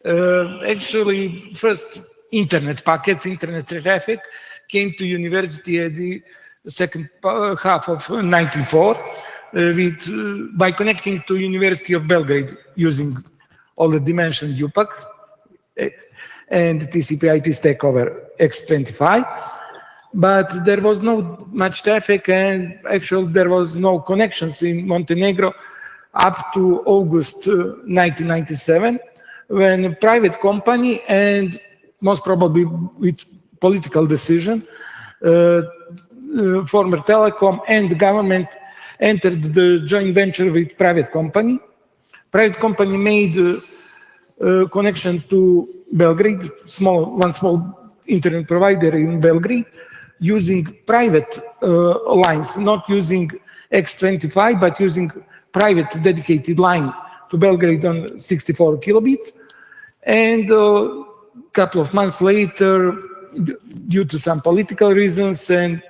Actually, first internet packets, internet traffic came to university at the second half of 94 by connecting to University of Belgrade using already mentioned UPAC and TCP/IP stack over X25. But there was no much traffic, and actually there was no connections in Montenegro up to August 1997, when a private company, and most probably with political decision, former Telecom and the government entered the joint venture with private company. Private company made connection to Belgrade, one small internet provider in Belgrade, using private lines, not using X25, but using private dedicated line to Belgrade on 64 kilobits. And a couple of months later, due to some political reasons and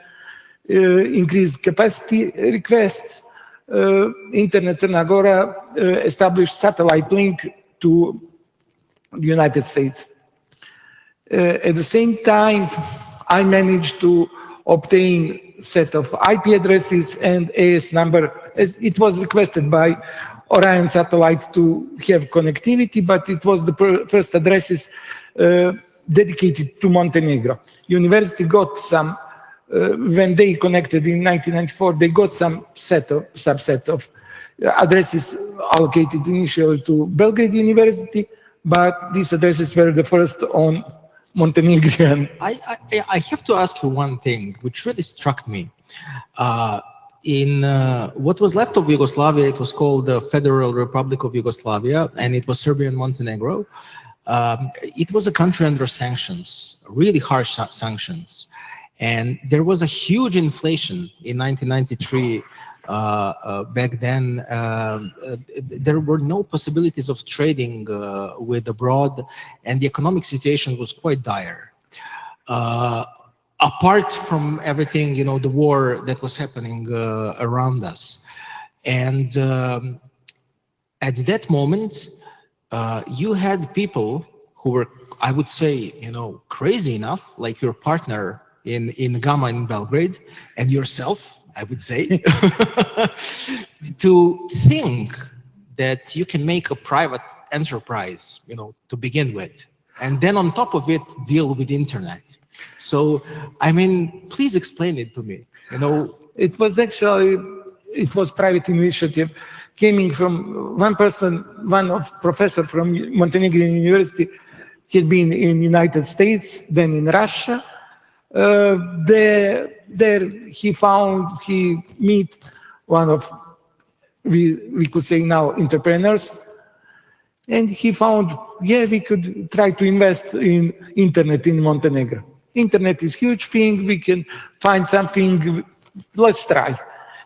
increased capacity requests, Internet Crna Gora established satellite link to the United States. At the same time, I managed to obtain a set of IP addresses and AS number, as it was requested by Orion satellite to have connectivity, but it was the first addresses dedicated to Montenegro. University got some, when they connected in 1994, they got some subset of addresses allocated initially to Belgrade University, but these addresses were the first on Montenegrin. I have to ask you one thing, which really struck me. In what was left of Yugoslavia, it was called the Federal Republic of Yugoslavia, and it was Serbia and Montenegro. It was a country under sanctions, really harsh sanctions. And there was a huge inflation in 1993. Back then, there were no possibilities of trading with abroad, and the economic situation was quite dire. Apart from everything, you know, the war that was happening around us. And at that moment, you had people who were, I would say, you know, crazy enough, like your partner in Gamma in Belgrade, and yourself, I would say, to think that you can make a private enterprise, you know, to begin with, and then on top of it, deal with internet. So, I mean, please explain it to me, you know. It was actually, it was private initiative coming from one person, one of professor from Montenegrin University. He'd been in United States, then in Russia. There he meet one of, we could say now, entrepreneurs, and he found, yeah, we could try to invest in internet in Montenegro. Internet is huge thing, we can find something, let's try.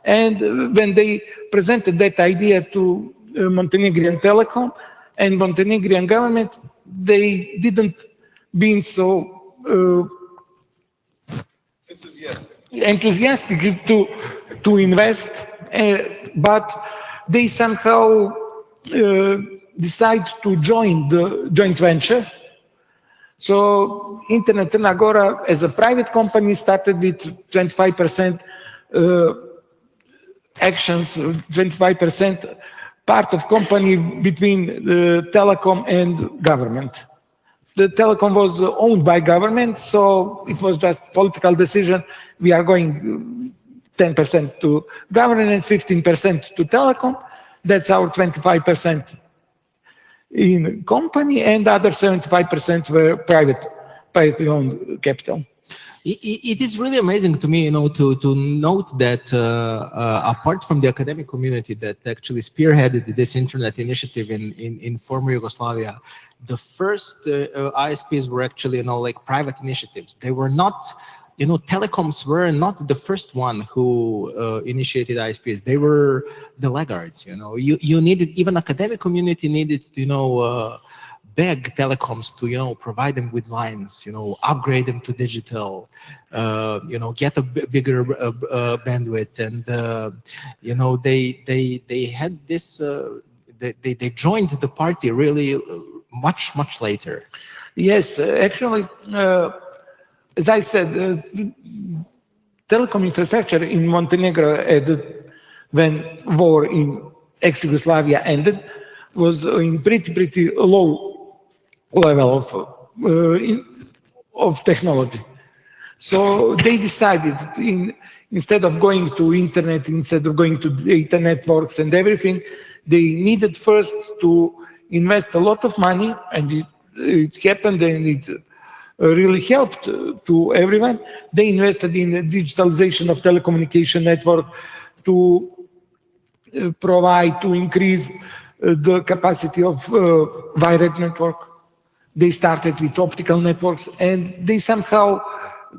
And when they presented that idea to Montenegrin Telecom and Montenegrin government, they didn't been so enthusiastic to invest, but they somehow decide to join the joint venture. So Internet Crna Gora, as a private company, started with 25% actions, 25% part of company between the telecom and government. The telecom was owned by government, so it was just political decision. We are going 10% to government and 15% to telecom. That's our 25% in company, and other 75% were privately owned capital. It is really amazing to me, you know, to note that apart from the academic community that actually spearheaded this internet initiative in former Yugoslavia, the first ISPs were actually, you know, like private initiatives. They were not, you know, telecoms were not the first one who initiated ISPs. They were the laggards, you know. You needed, even academic community needed, you know, beg telecoms to, you know, provide them with lines, you know, upgrade them to digital, you know, get a bigger bandwidth, and you know, they had this, they joined the party really much later. Yes, actually, as I said, telecom infrastructure in Montenegro when war in ex-Yugoslavia ended was in pretty low level of technology. So they decided instead of going to internet, instead of going to data networks and everything, they needed first to invest a lot of money, and it happened, and it really helped to everyone. They invested in the digitalization of telecommunication network to provide, to increase the capacity of wired network. They started with optical networks, and they somehow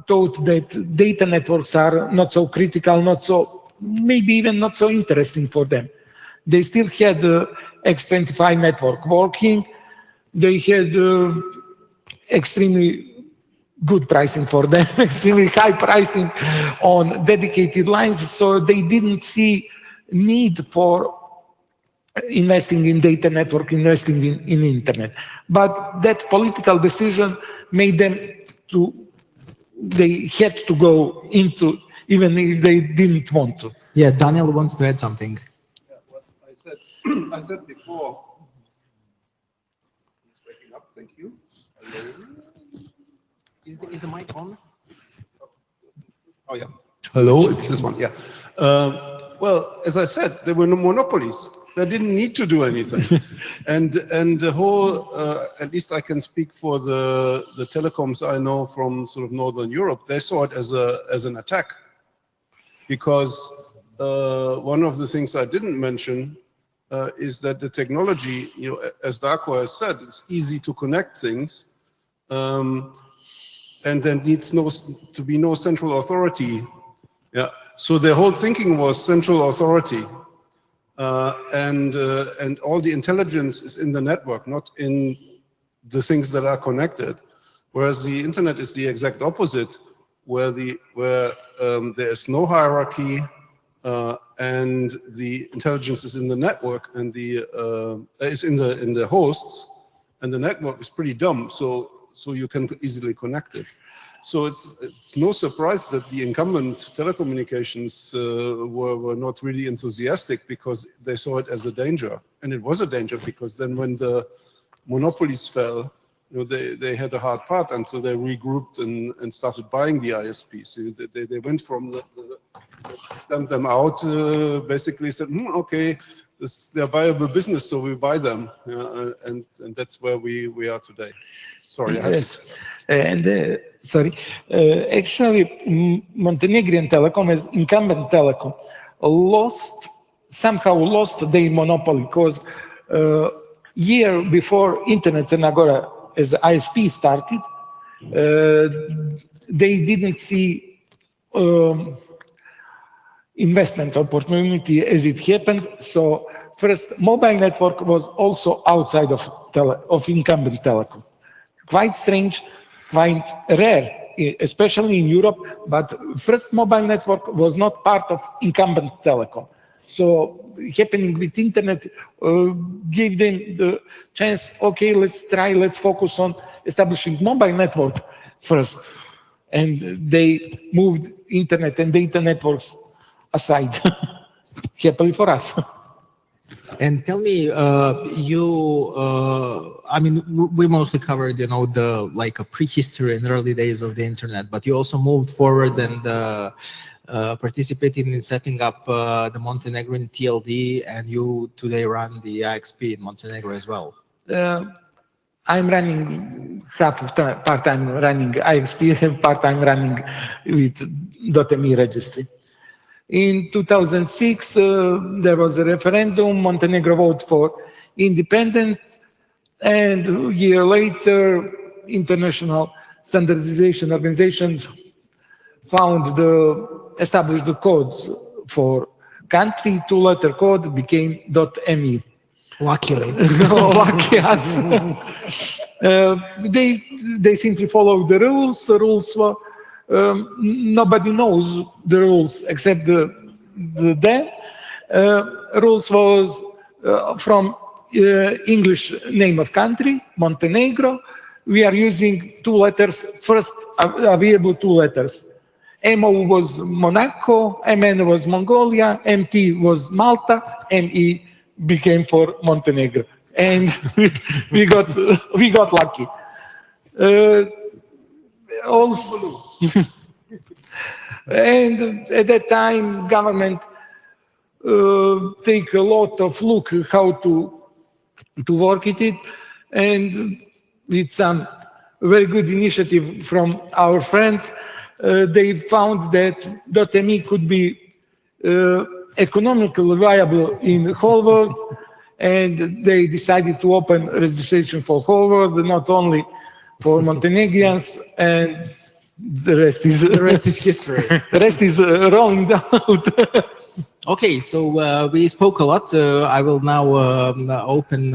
thought that data networks are not so critical, not so, maybe even not so interesting for them. They still had the X25 network working. They had extremely good pricing for them, extremely high pricing on dedicated lines, so they didn't see need for investing in data network, investing in internet. But that political decision made them they had to go into, even if they didn't want to. Yeah, Daniel wants to add something. Yeah, what I said before. He's waking up, thank you. Is the mic on? Oh yeah. Hello, it's this one. Yeah. Well, as I said, there were no monopolies. They didn't need to do anything, and the whole, at least I can speak for the telecoms I know from sort of Northern Europe. They saw it as an attack, because one of the things I didn't mention is that the technology, as Darko has said, it's easy to connect things, and there needs to be no central authority. Yeah. So the whole thinking was central authority. And all the intelligence is in the network, not in the things that are connected. Whereas the internet is the exact opposite, where there is no hierarchy, and the intelligence is in the network, and is in the hosts, and the network is pretty dumb, so you can easily connect it. So it's no surprise that the incumbent telecommunications were not really enthusiastic, because they saw it as a danger, and it was a danger, because then when the monopolies fell, they had a hard part until they regrouped and started buying the ISPs. So they went from stamped them out, basically said, okay, they're viable business, so we buy them, and that's where we are today. Sorry. Yes, and sorry. Actually, Montenegrin Telecom, as incumbent telecom, somehow lost their monopoly, because year before Internet Crna as ISP started, they didn't see investment opportunity as it happened. So first, mobile network was also outside of incumbent telecom. Quite strange, quite rare, especially in Europe, but first mobile network was not part of incumbent telecom. So happening with internet gave them the chance, okay, let's focus on establishing mobile network first. And they moved internet and data networks aside, happily for us. And tell me, I mean, we mostly covered, a prehistory and early days of the internet, but you also moved forward and participated in setting up the Montenegrin TLD, and you today run the IXP in Montenegro as well. I'm running half of time, part-time running IXP and part-time running with .ME registry. In 2006, there was a referendum. Montenegro voted for independence, and a year later, International Standardization Organization established the codes for country. Two-letter code became .ME. Luckily, lucky us. They simply followed the rules. The rules were. Nobody knows the rules except them. Rules was from English name of country, Montenegro. We are using two letters, first available two letters. MO was Monaco, MN was Mongolia, MT was Malta, ME became for Montenegro, and we got lucky. Also, and at that time, government take a lot of look how to work it, and with some very good initiative from our friends, they found that .me could be economically viable in the whole world, and they decided to open registration for whole world, not only for Montenegrins, and the rest is history. The rest is rolling down. Okay, so we spoke a lot. I will now open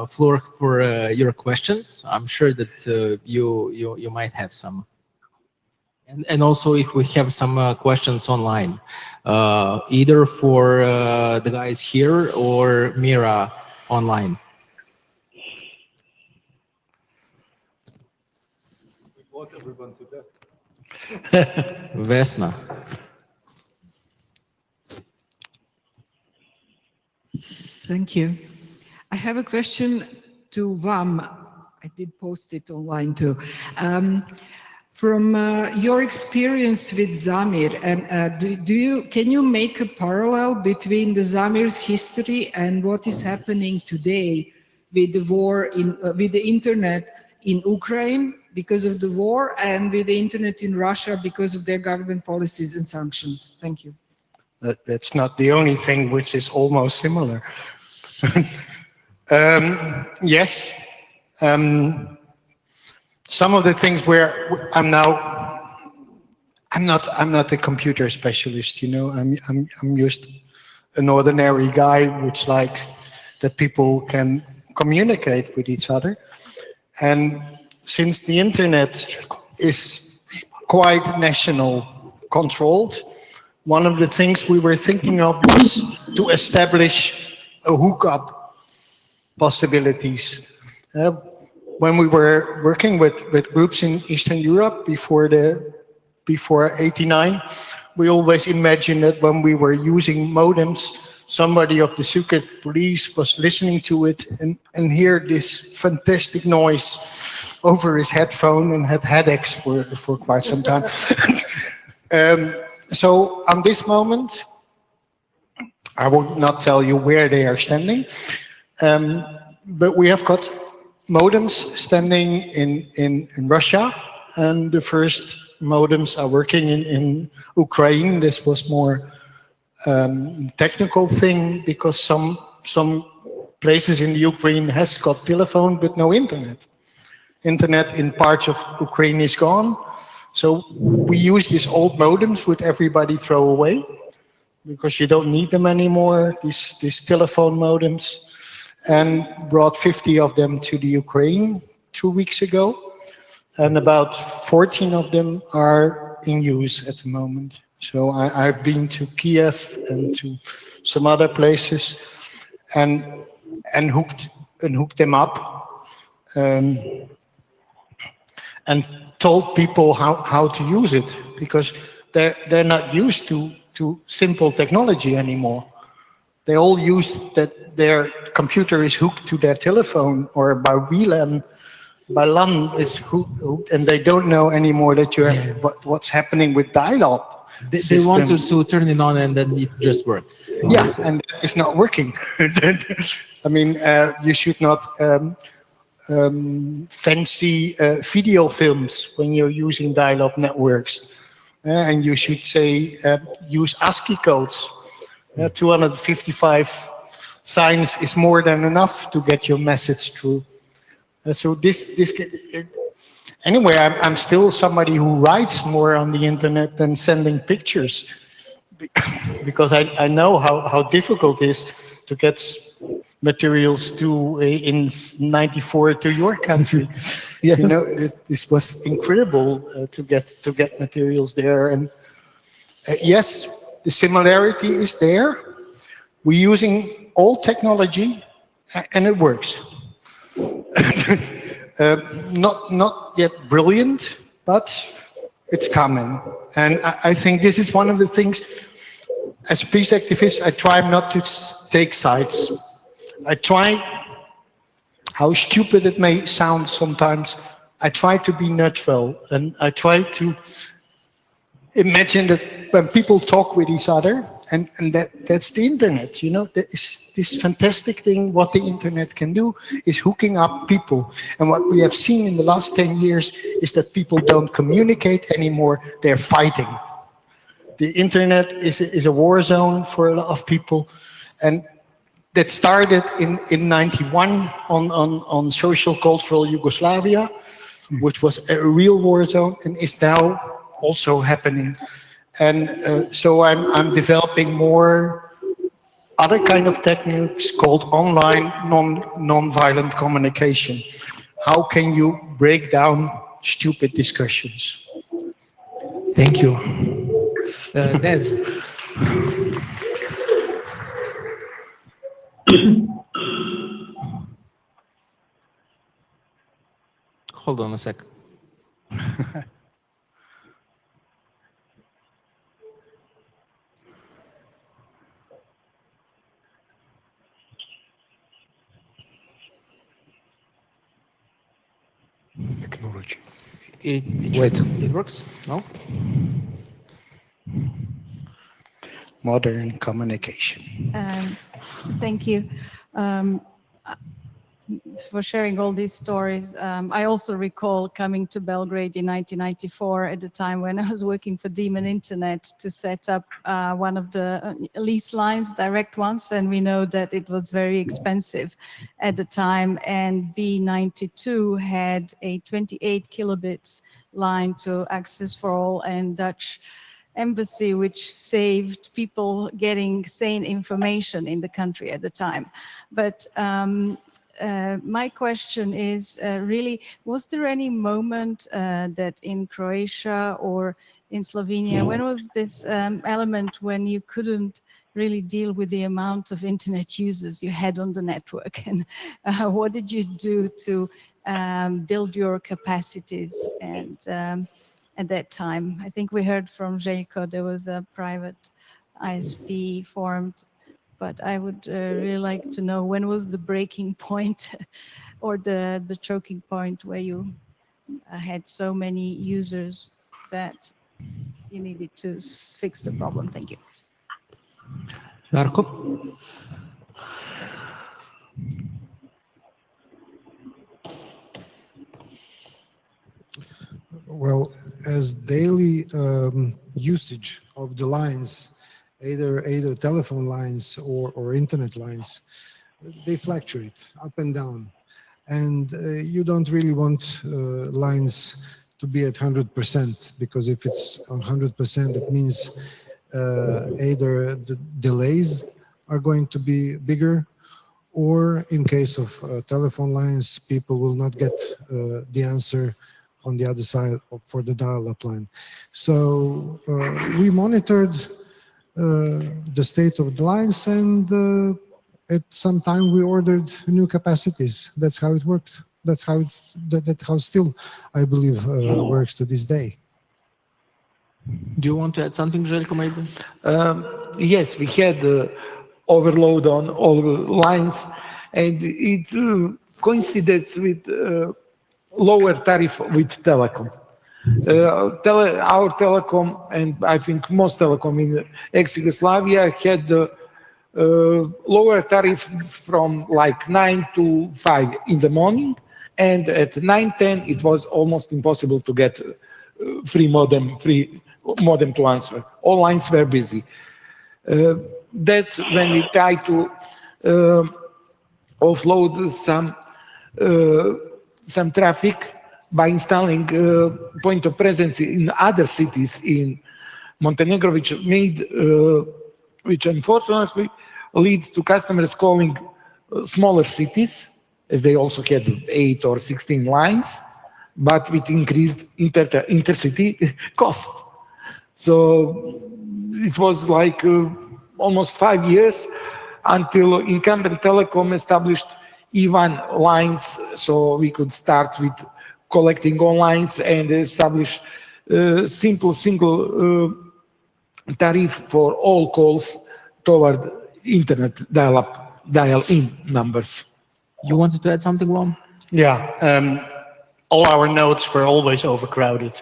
floor for your questions. I'm sure that you might have some. And also if we have some questions online, either for the guys here or Mira online. We brought everyone to death. Vesna. Thank you. I have a question to VAM. I did post it online too. From your experience with ZaMir, and can you make a parallel between the ZaMir's history and what is happening today with the war with the internet in Ukraine because of the war, and with the internet in Russia because of their government policies and sanctions? Thank you. That's not the only thing which is almost similar. Yes. Some of the things where I'm not a computer specialist, you know. I'm just an ordinary guy which like that people can communicate with each other. And since the internet is quite national controlled, one of the things we were thinking of was to establish a hookup possibilities. When we were working with groups in Eastern Europe before '89, we always imagined that when we were using modems, somebody of the secret police was listening to it and hear this fantastic noise over his headphone and had headaches for quite some time. So on this moment, I will not tell you where they are standing, but we have got modems standing in Russia, and the first modems are working in Ukraine. This was more technical thing because some places in the Ukraine has got telephone but no internet. Internet in parts of Ukraine is gone. So we use these old modems which everybody throw away because you don't need them anymore, these telephone modems, and brought 50 of them to the Ukraine 2 weeks ago. And about 14 of them are in use at the moment. So I've been to Kiev and to some other places and hooked them up and told people how to use it, because they're not used to simple technology anymore. They all use that their computer is hooked to their telephone, or by WLAN, by LAN is hooked, and they don't know anymore that you have what's happening with dial-up. They want us to turn it on and then it just works. Yeah, and it's not working. I mean, you should not fancy video films when you're using dial-up networks. And you should say, use ASCII codes. 255 signs is more than enough to get your message through. So anyway, I'm still somebody who writes more on the internet than sending pictures, because I know how difficult it is to get materials in '94 to your country. You know, this was incredible to get materials there. And yes, the similarity is there. We're using old technology, and it works. Not yet brilliant, but It's coming. And I think this is one of the things, as a peace activist, I try not to take sides. I try, how stupid it may sound sometimes, I try to be neutral, and I try to imagine that when people talk with each other, and that's the internet, you know, this fantastic thing, what the internet can do is hooking up people. And what we have seen in the last 10 years is that people don't communicate anymore, they're fighting. The internet is a war zone for a lot of people. And that started in 91 on social cultural Yugoslavia, which was a real war zone, and is now also happening. And so I'm developing more other kind of techniques called online non-violent communication. How can you break down stupid discussions? Thank you. Des. Hold on a sec. Technology. It works? No? Modern communication. Thank you for sharing all these stories. I also recall coming to Belgrade in 1994 at the time when I was working for Demon Internet to set up one of the lease lines, direct ones, and we know that it was very expensive at the time, and B92 had a 28 kilobits line to access for all and Dutch embassy, which saved people getting sane information in the country at the time. But my question is really, was there any moment that in Croatia or in Slovenia, when was this element when you couldn't really deal with the amount of internet users you had on the network? And what did you do to build your capacities? And at that time, I think we heard from Željko, there was a private ISP formed. But I would really like to know, when was the breaking point or the choking point where you had so many users that you needed to fix the problem? Thank you. Darko? Well, as daily usage of the lines, either telephone lines or internet lines, they fluctuate up and down, and you don't really want lines to be at 100%, because if it's on 100%, it means either the delays are going to be bigger, or in case of telephone lines, people will not get the answer on the other side for the dial-up line. So we monitored the state of the lines, and at some time we ordered new capacities. That's how it worked. That's how that's how still, I believe, works to this day. Do you want to add something, Željko, maybe? Yes, we had overload on all lines, and it coincides with lower tariff with telecom. Our telecom, and I think most telecom in ex-Yugoslavia, had the lower tariff from like 9 to 5 in the morning, and at 9:10 it was almost impossible to get free modem to answer. All lines were busy. That's when we try to offload some traffic by installing point of presence in other cities in Montenegro, which unfortunately leads to customers calling smaller cities, as they also had 8 or 16 lines, but with increased intercity costs. So it was like almost 5 years until incumbent telecom established E1 lines, so we could start with collecting all lines and establish simple single tariff for all calls toward internet dial-in numbers. You wanted to add something, Lom? Yeah, all our nodes were always overcrowded.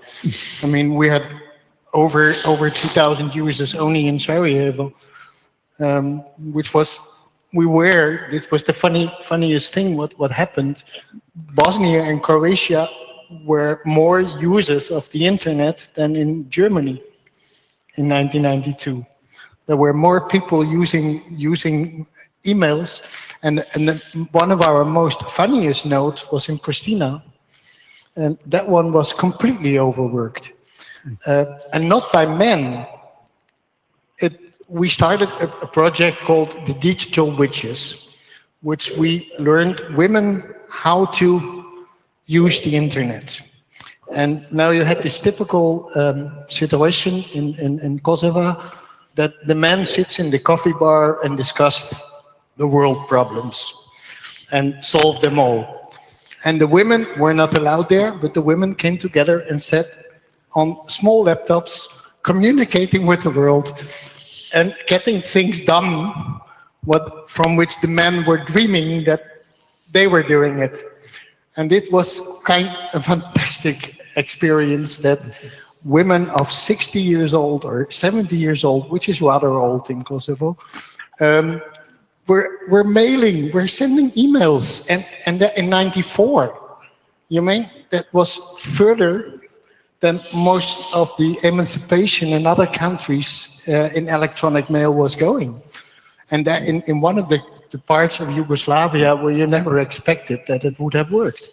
I mean, we had over 2,000 users only in Sarajevo, which was this was the funniest thing. What happened? Bosnia and Croatia were more users of the internet than in Germany in 1992. There were more people using emails, and one of our most funniest nodes was in Pristina, and that one was completely overworked, and not by men. We started a project called the Digital Witches, which we learned women how to use the internet. And now you had this typical situation in Kosovo that the man sits in the coffee bar and discussed the world problems and solved them all. And the women were not allowed there, but the women came together and sat on small laptops, communicating with the world and getting things done from which the men were dreaming that they were doing it. And it was kind of a fantastic experience that women of 60 years old or 70 years old, which is rather old in Kosovo, we're mailing, we're sending emails, and that in '94, you mean that was further than most of the emancipation in other countries in electronic mail was going, and that in one of the parts of Yugoslavia where you never expected that it would have worked.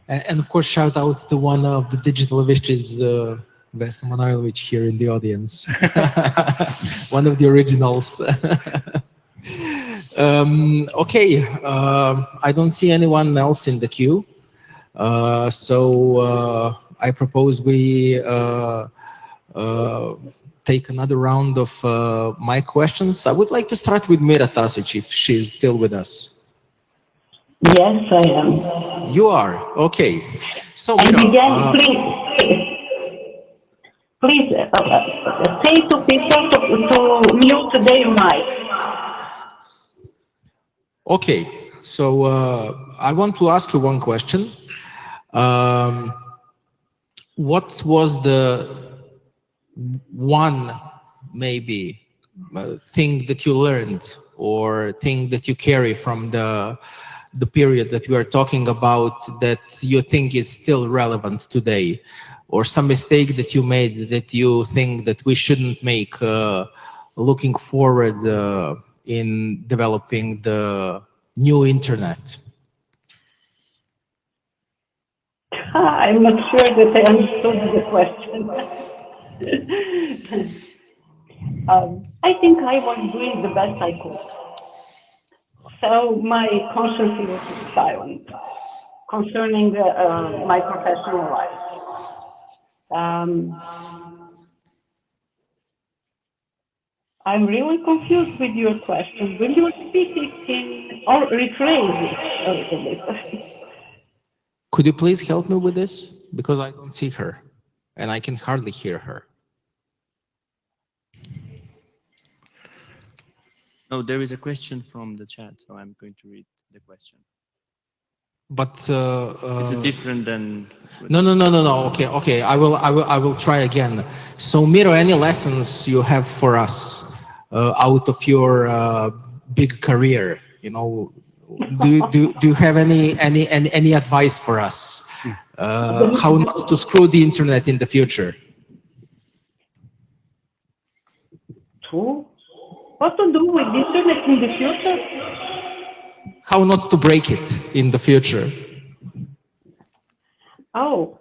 And of course, shout out to one of the digital witches, Vesna Manojlovic, here in the audience, one of the originals. Okay, I don't see anyone else in the queue, so I propose we take another round of my questions. I would like to start with Mira Tasić, if she's still with us. Yes, I am. You are? Okay. So, and Mira, again, please say to people to mute their mic. Okay, so I want to ask you one question. What was the one, maybe, thing that you learned or thing that you carry from the period that we are talking about that you think is still relevant today, or some mistake that you made that you think that we shouldn't make looking forward in developing the new internet? I'm not sure that I understood the question. I think I was doing the best I could. So my conscience was silent concerning my professional life. I'm really confused with your question. Will you speak it in, or rephrase it a little bit? Could you please help me with this? Because I don't see her and I can hardly hear her. No, there is a question from the chat, so I'm going to read the question. But it's a different than. No. Okay. I will try again. So, Miro, any lessons you have for us out of your big career? You know, do you have any advice for us? How not to screw the internet in the future? What to do with the internet in the future? How not to break it in the future? Oh,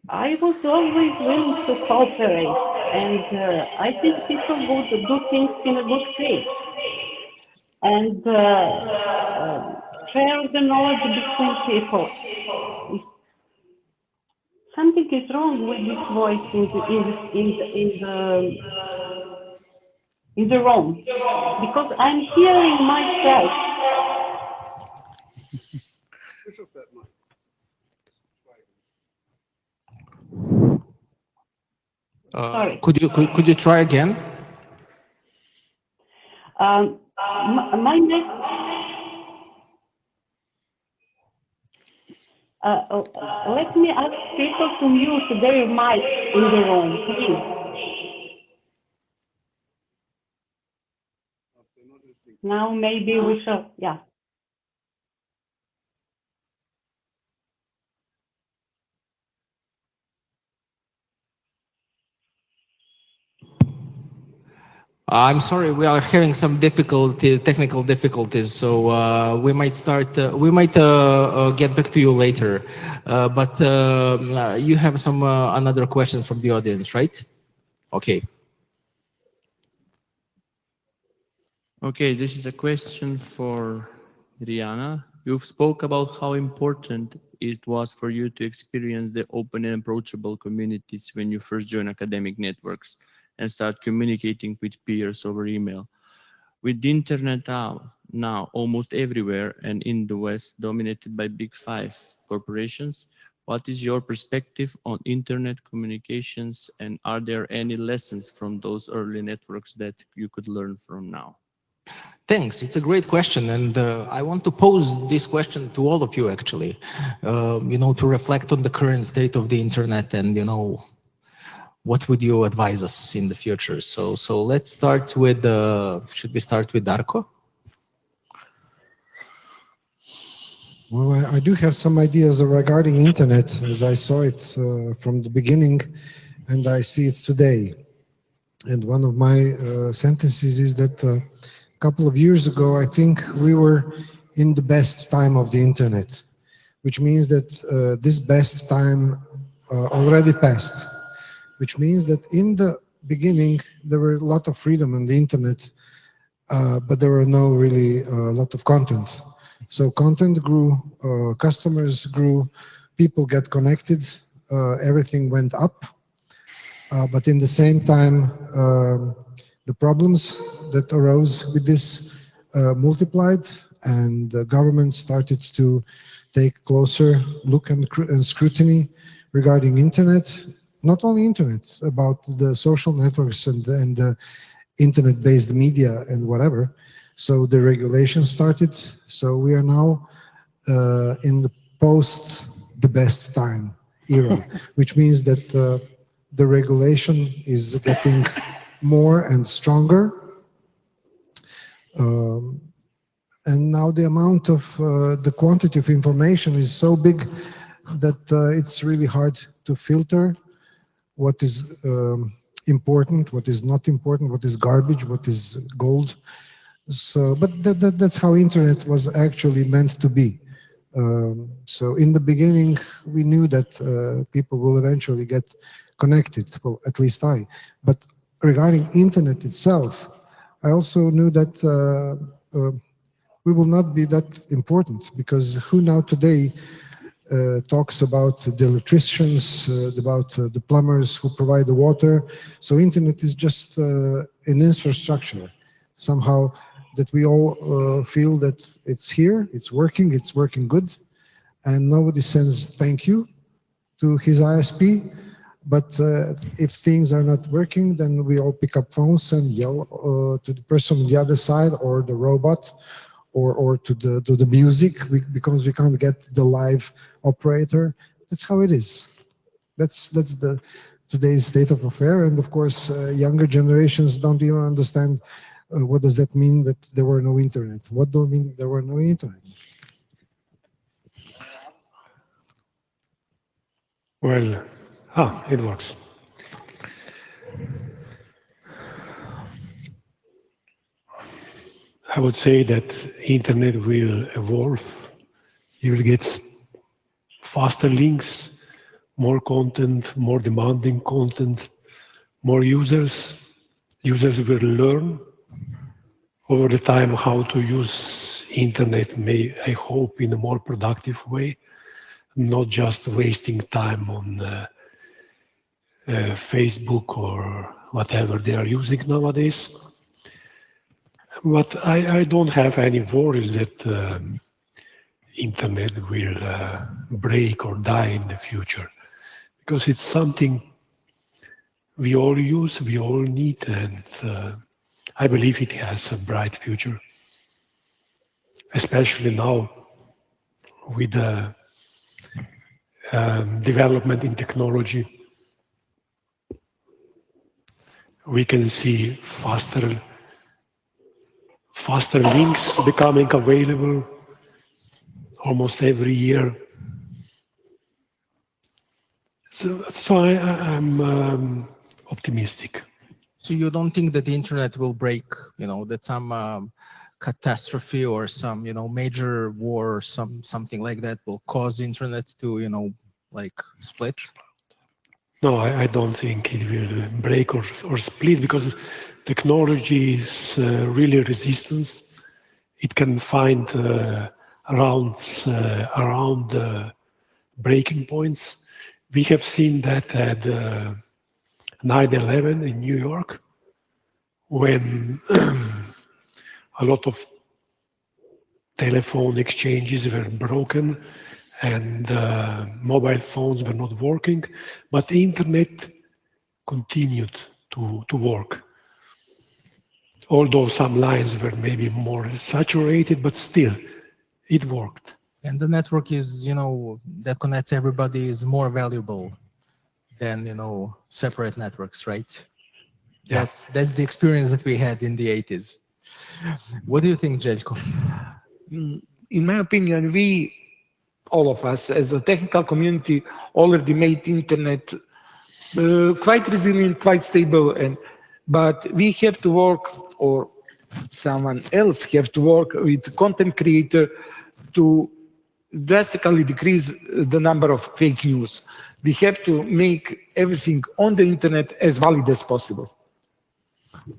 I was always willing to cooperate, and I think people would do things in a good faith and share the knowledge between people. If something is wrong with this voice in the room, because I'm hearing myself. Sorry. Could you try again? My next. Let me ask people to mute their mic in the room, please. Now maybe we shall, yeah. I'm sorry, we are having some technical difficulties, so we might get back to you later. But you have some another question from the audience, right? Okay. Okay, this is a question for Rihanna. You've spoke about how important it was for you to experience the open and approachable communities when you first joined academic networks and start communicating with peers over email. With the internet now almost everywhere and in the West dominated by big five corporations, what is your perspective on internet communications, and are there any lessons from those early networks that you could learn from now? Thanks. It's a great question, and I want to pose this question to all of you actually, to reflect on the current state of the internet and, what would you advise us in the future? So let's start with, should we start with Darko? Well, I do have some ideas regarding internet as I saw it from the beginning and I see it today. And one of my sentences is that a couple of years ago, I think we were in the best time of the internet, which means that this best time already passed. Which means that in the beginning, there were a lot of freedom on the internet, but there were no really a lot of content. So content grew, customers grew, people get connected, everything went up. But in the same time, the problems that arose with this multiplied, and the government started to take closer look and scrutiny regarding internet. Not only internet, about the social networks and the internet-based media and whatever. So the regulation started. So we are now in the post the best time era, which means that the regulation is getting more and stronger. And now the amount of the quantity of information is so big that it's really hard to filter what is important, what is not important, what is garbage, what is gold. So, but that's how internet was actually meant to be. So in the beginning, we knew that people will eventually get connected, well, at least I. But regarding internet itself, I also knew that we will not be that important, because who now today talks about the electricians, about the plumbers who provide the water. So internet is just an infrastructure, somehow that we all feel that it's here, it's working good, and nobody says thank you to his ISP. But if things are not working, then we all pick up phones and yell to the person on the other side, or the robot, or to the music, because we can't get the live operator. That's how it is. That's the today's state of affair. And of course, younger generations don't even understand what does that mean that there were no internet. What do you mean there were no internet? Well, it works. I would say that internet will evolve. You will get faster links, more content, more demanding content, more users. Users will learn over the time how to use internet, I hope, in a more productive way, not just wasting time on Facebook or whatever they are using nowadays. But I don't have any worries that internet will break or die in the future, because it's something we all use, we all need, and I believe it has a bright future, especially now with the development in technology. We can see faster links becoming available almost every year. So I'm optimistic. So you don't think that the internet will break, that some catastrophe or some, major war or something like that will cause the internet to, split? No, I don't think it will break or split, because technology is really resistant. It can find around breaking points. We have seen that at 9/11 in New York, when a lot of telephone exchanges were broken and mobile phones were not working, but the internet continued to work. Although some lines were maybe more saturated, but still it worked. And the network is, that connects everybody is more valuable than, separate networks, right? Yeah. That's the experience that we had in the 80s. What do you think, Željko? In my opinion, all of us as a technical community already made internet quite resilient, quite stable, but we have to work, or someone else have to work with content creator to drastically decrease the number of fake news. We have to make everything on the internet as valid as possible.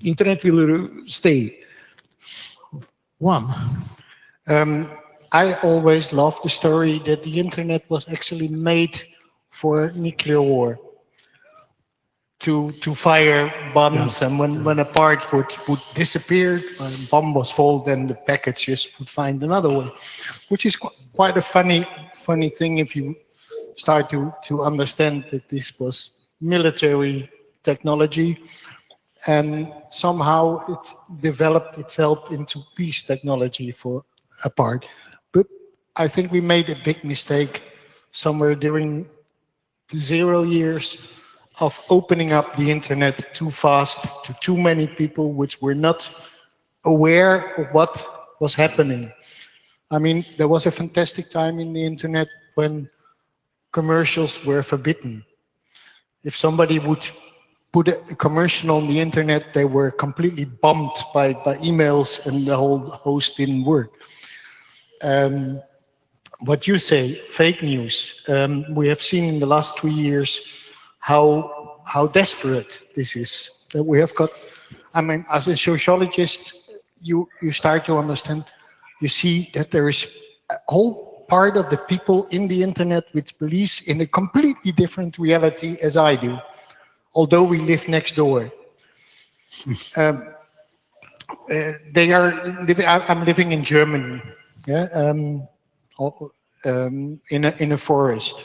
Internet will stay. I always loved the story that the internet was actually made for nuclear war, to fire bombs, and when a part would disappear, when a bomb was full, then the packages would find another way, which is quite a funny thing if you start to understand that this was military technology, and somehow it developed itself into peace technology for a part. But I think we made a big mistake somewhere during the 0 years of opening up the internet too fast to too many people which were not aware of what was happening. I mean, there was a fantastic time in the internet when commercials were forbidden. If somebody would put a commercial on the internet, they were completely bombed by emails, and the whole host didn't work. What you say, fake news. We have seen in the last 2 years how desperate this is. That we have got. I mean, as a sociologist, you start to understand. You see that there is a whole part of the people in the internet which believes in a completely different reality as I do, although we live next door. They are living. I'm living in Germany. Yeah, in a forest.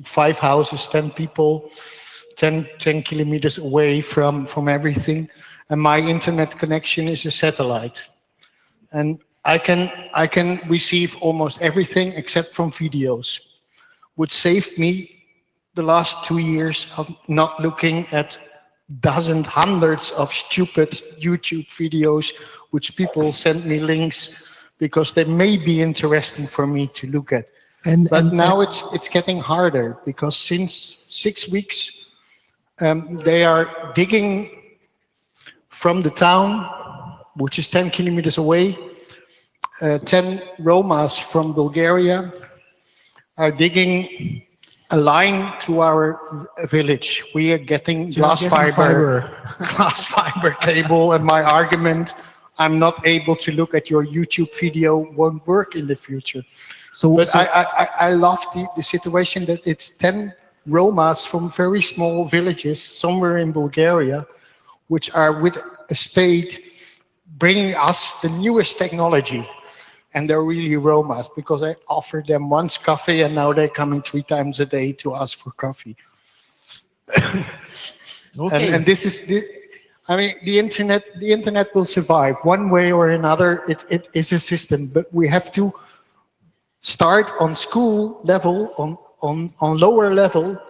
5 houses, 10 people, 10 kilometers away from everything, and my internet connection is a satellite, and I can receive almost everything except from videos, which saved me the last 2 years of not looking at dozens, hundreds of stupid YouTube videos, which people send me links because they may be interesting for me to look at. But now it's getting harder, because since 6 weeks they are digging from the town, which is 10 kilometers away. 10 Romas from Bulgaria are digging a line to our village. We are getting glass fiber cable, and my argument, I'm not able to look at your YouTube video, won't work in the future. I love the situation that it's 10 Romas from very small villages somewhere in Bulgaria, which are with a spade bringing us the newest technology. And they're really Romas, because I offered them once coffee, and now they're coming 3 times a day to ask for coffee. Okay. And this is I mean, the internet will survive one way or another. It is a system, but we have to start on school level, on lower level,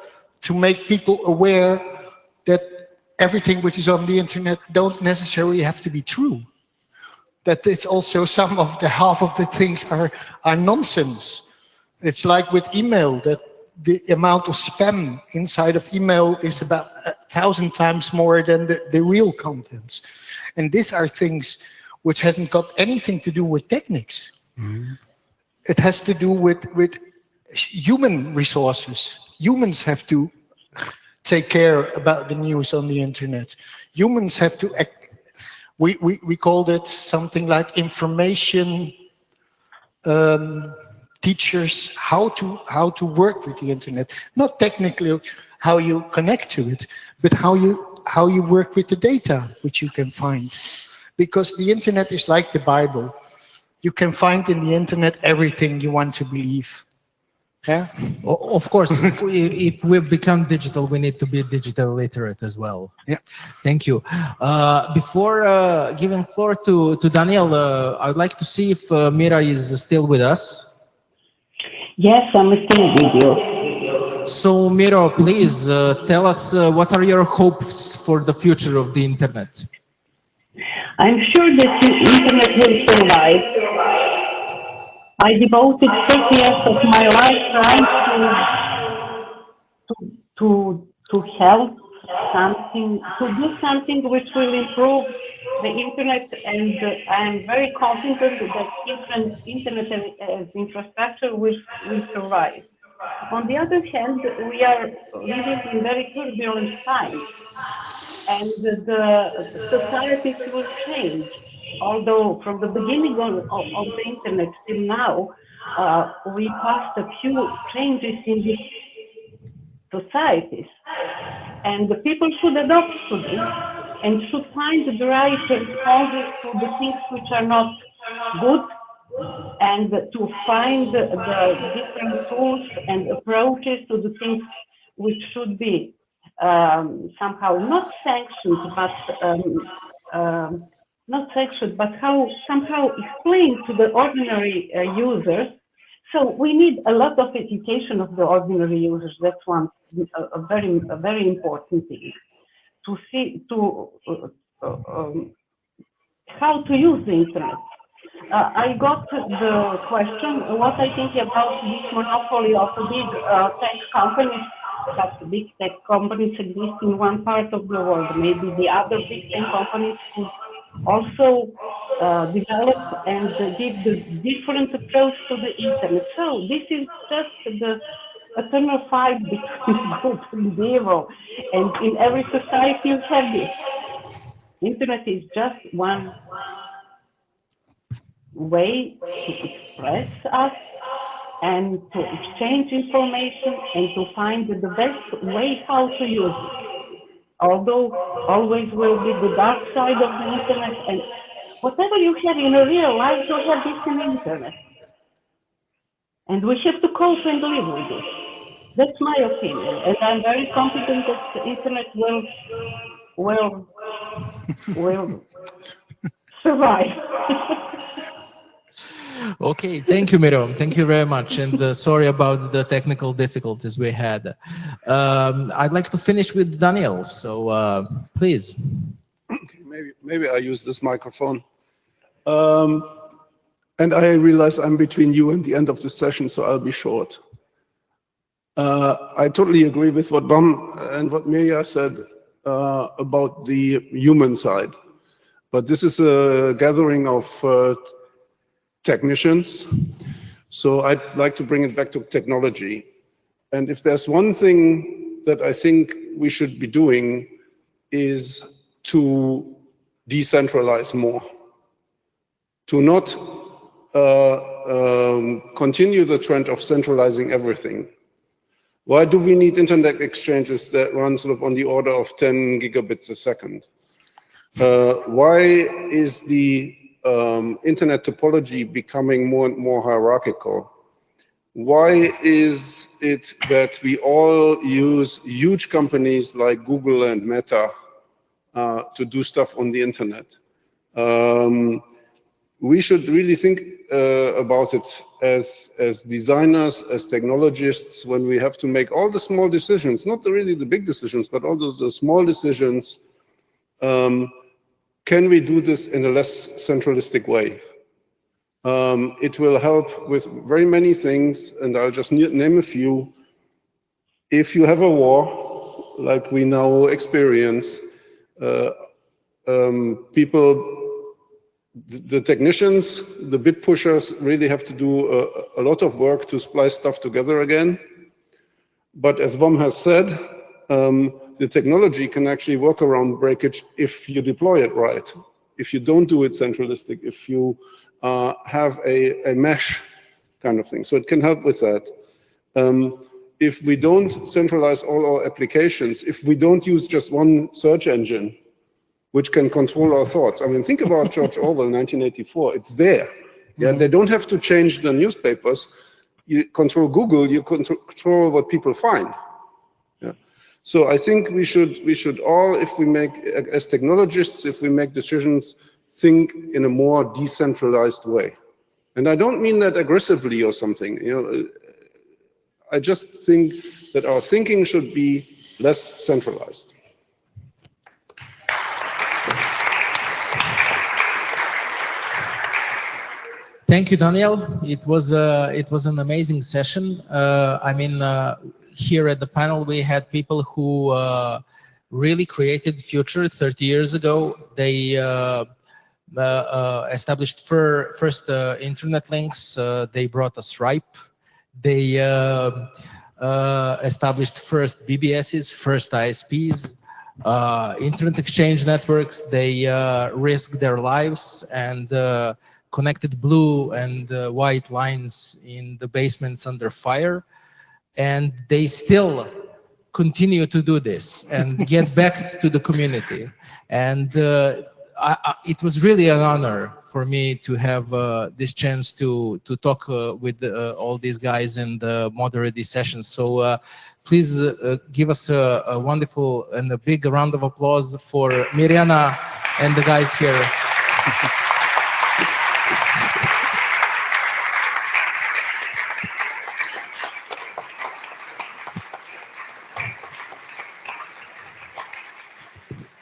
to make people aware that everything which is on the internet don't necessarily have to be true. That it's also half of the things are nonsense. It's like with email, that the amount of spam inside of email is about 1,000 times more than the real contents. And these are things which hasn't got anything to do with techniques. Mm-hmm. It has to do with human resources. Humans have to take care about the news on the internet. Humans have to we called it something like information teachers, how to work with the internet. Not technically how you connect to it, but how you work with the data which you can find. Because the internet is like the Bible. You can find in the internet everything you want to believe. Yeah. Of course, if we become digital, we need to be digital literate as well. Yeah. Thank you. Before giving floor to Daniel, I'd like to see if Mira is still with us. Yes, I'm still with you. So Mira, please tell us what are your hopes for the future of the internet? I'm sure that the internet will survive. I devoted 30 years of my life trying to help something, to do something which will improve the internet, and I'm very confident that internet as infrastructure will survive. On the other hand, we are living in very turbulent times, and the societies will change. Although from the beginning of the internet till now, we passed a few changes in the societies, and the people should adopt to this and should find the right responses to the things which are not good, and to find the different tools and approaches to the things which should be somehow not sanctioned, but somehow explained to the ordinary users. So we need a lot of education of the ordinary users. That's one a very important thing, to see how to use the internet. I got the question what I think about this monopoly of big tech companies. That big tech companies exist in one part of the world. Maybe the other big tech companies could also develop and give the different approach to the internet. So this is just the eternal fight between good and evil, and in every society you have this. Internet is just one way to express us and to exchange information and to find the best way how to use it. Although always will be the dark side of the internet, and whatever you have in a real life, you have this in the internet. And we have to cope and live with it. That's my opinion, and I'm very confident that the internet will survive. Okay, thank you, Miro. Thank you very much, and sorry about the technical difficulties we had. I'd like to finish with Daniel, so please. Okay, maybe I use this microphone. And I realize I'm between you and the end of the session, so I'll be short. I totally agree with what Bam and what Mira said about the human side. But this is a gathering of technicians, so I'd like to bring it back to technology. And if there's one thing that I think we should be doing is to decentralize more, to not continue the trend of centralizing everything. Why do we need internet exchanges that run sort of on the order of 10 gigabits a second? Why is the internet topology becoming more and more hierarchical? Why is it that we all use huge companies like Google and Meta to do stuff on the internet? We should really think about it as designers, as technologists, when we have to make all the small decisions, not really the big decisions, but all the small decisions. Can we do this in a less centralistic way? It will help with very many things, and I'll just name a few. If you have a war, like we now experience, people, the technicians, the bit pushers really have to do a lot of work to splice stuff together again. But as Vom has said, the technology can actually work around breakage if you deploy it right. If you don't do it centralistic, if you have a mesh kind of thing. So it can help with that. If we don't centralize all our applications, if we don't use just one search engine, which can control our thoughts. I mean, think about George Orwell, 1984. It's there. Yeah, they don't have to change the newspapers. You control Google, you control what people find. Yeah. So I think we should all, if we make, as technologists, if we make decisions, think in a more decentralized way. And I don't mean that aggressively or something. You know, I just think that our thinking should be less centralized. Thank you, Daniel. It was an amazing session. I mean, here at the panel we had people who really created future 30 years ago. They established first internet links. They brought us Stripe. They established first BBSs, first ISPs, internet exchange networks. They risked their lives and connected blue and white lines in the basements under fire, and they still continue to do this and get back to the community. And it was really an honor for me to have this chance to talk with all these guys and moderate these sessions. So please give us a wonderful and a big round of applause for Mirjana and the guys here.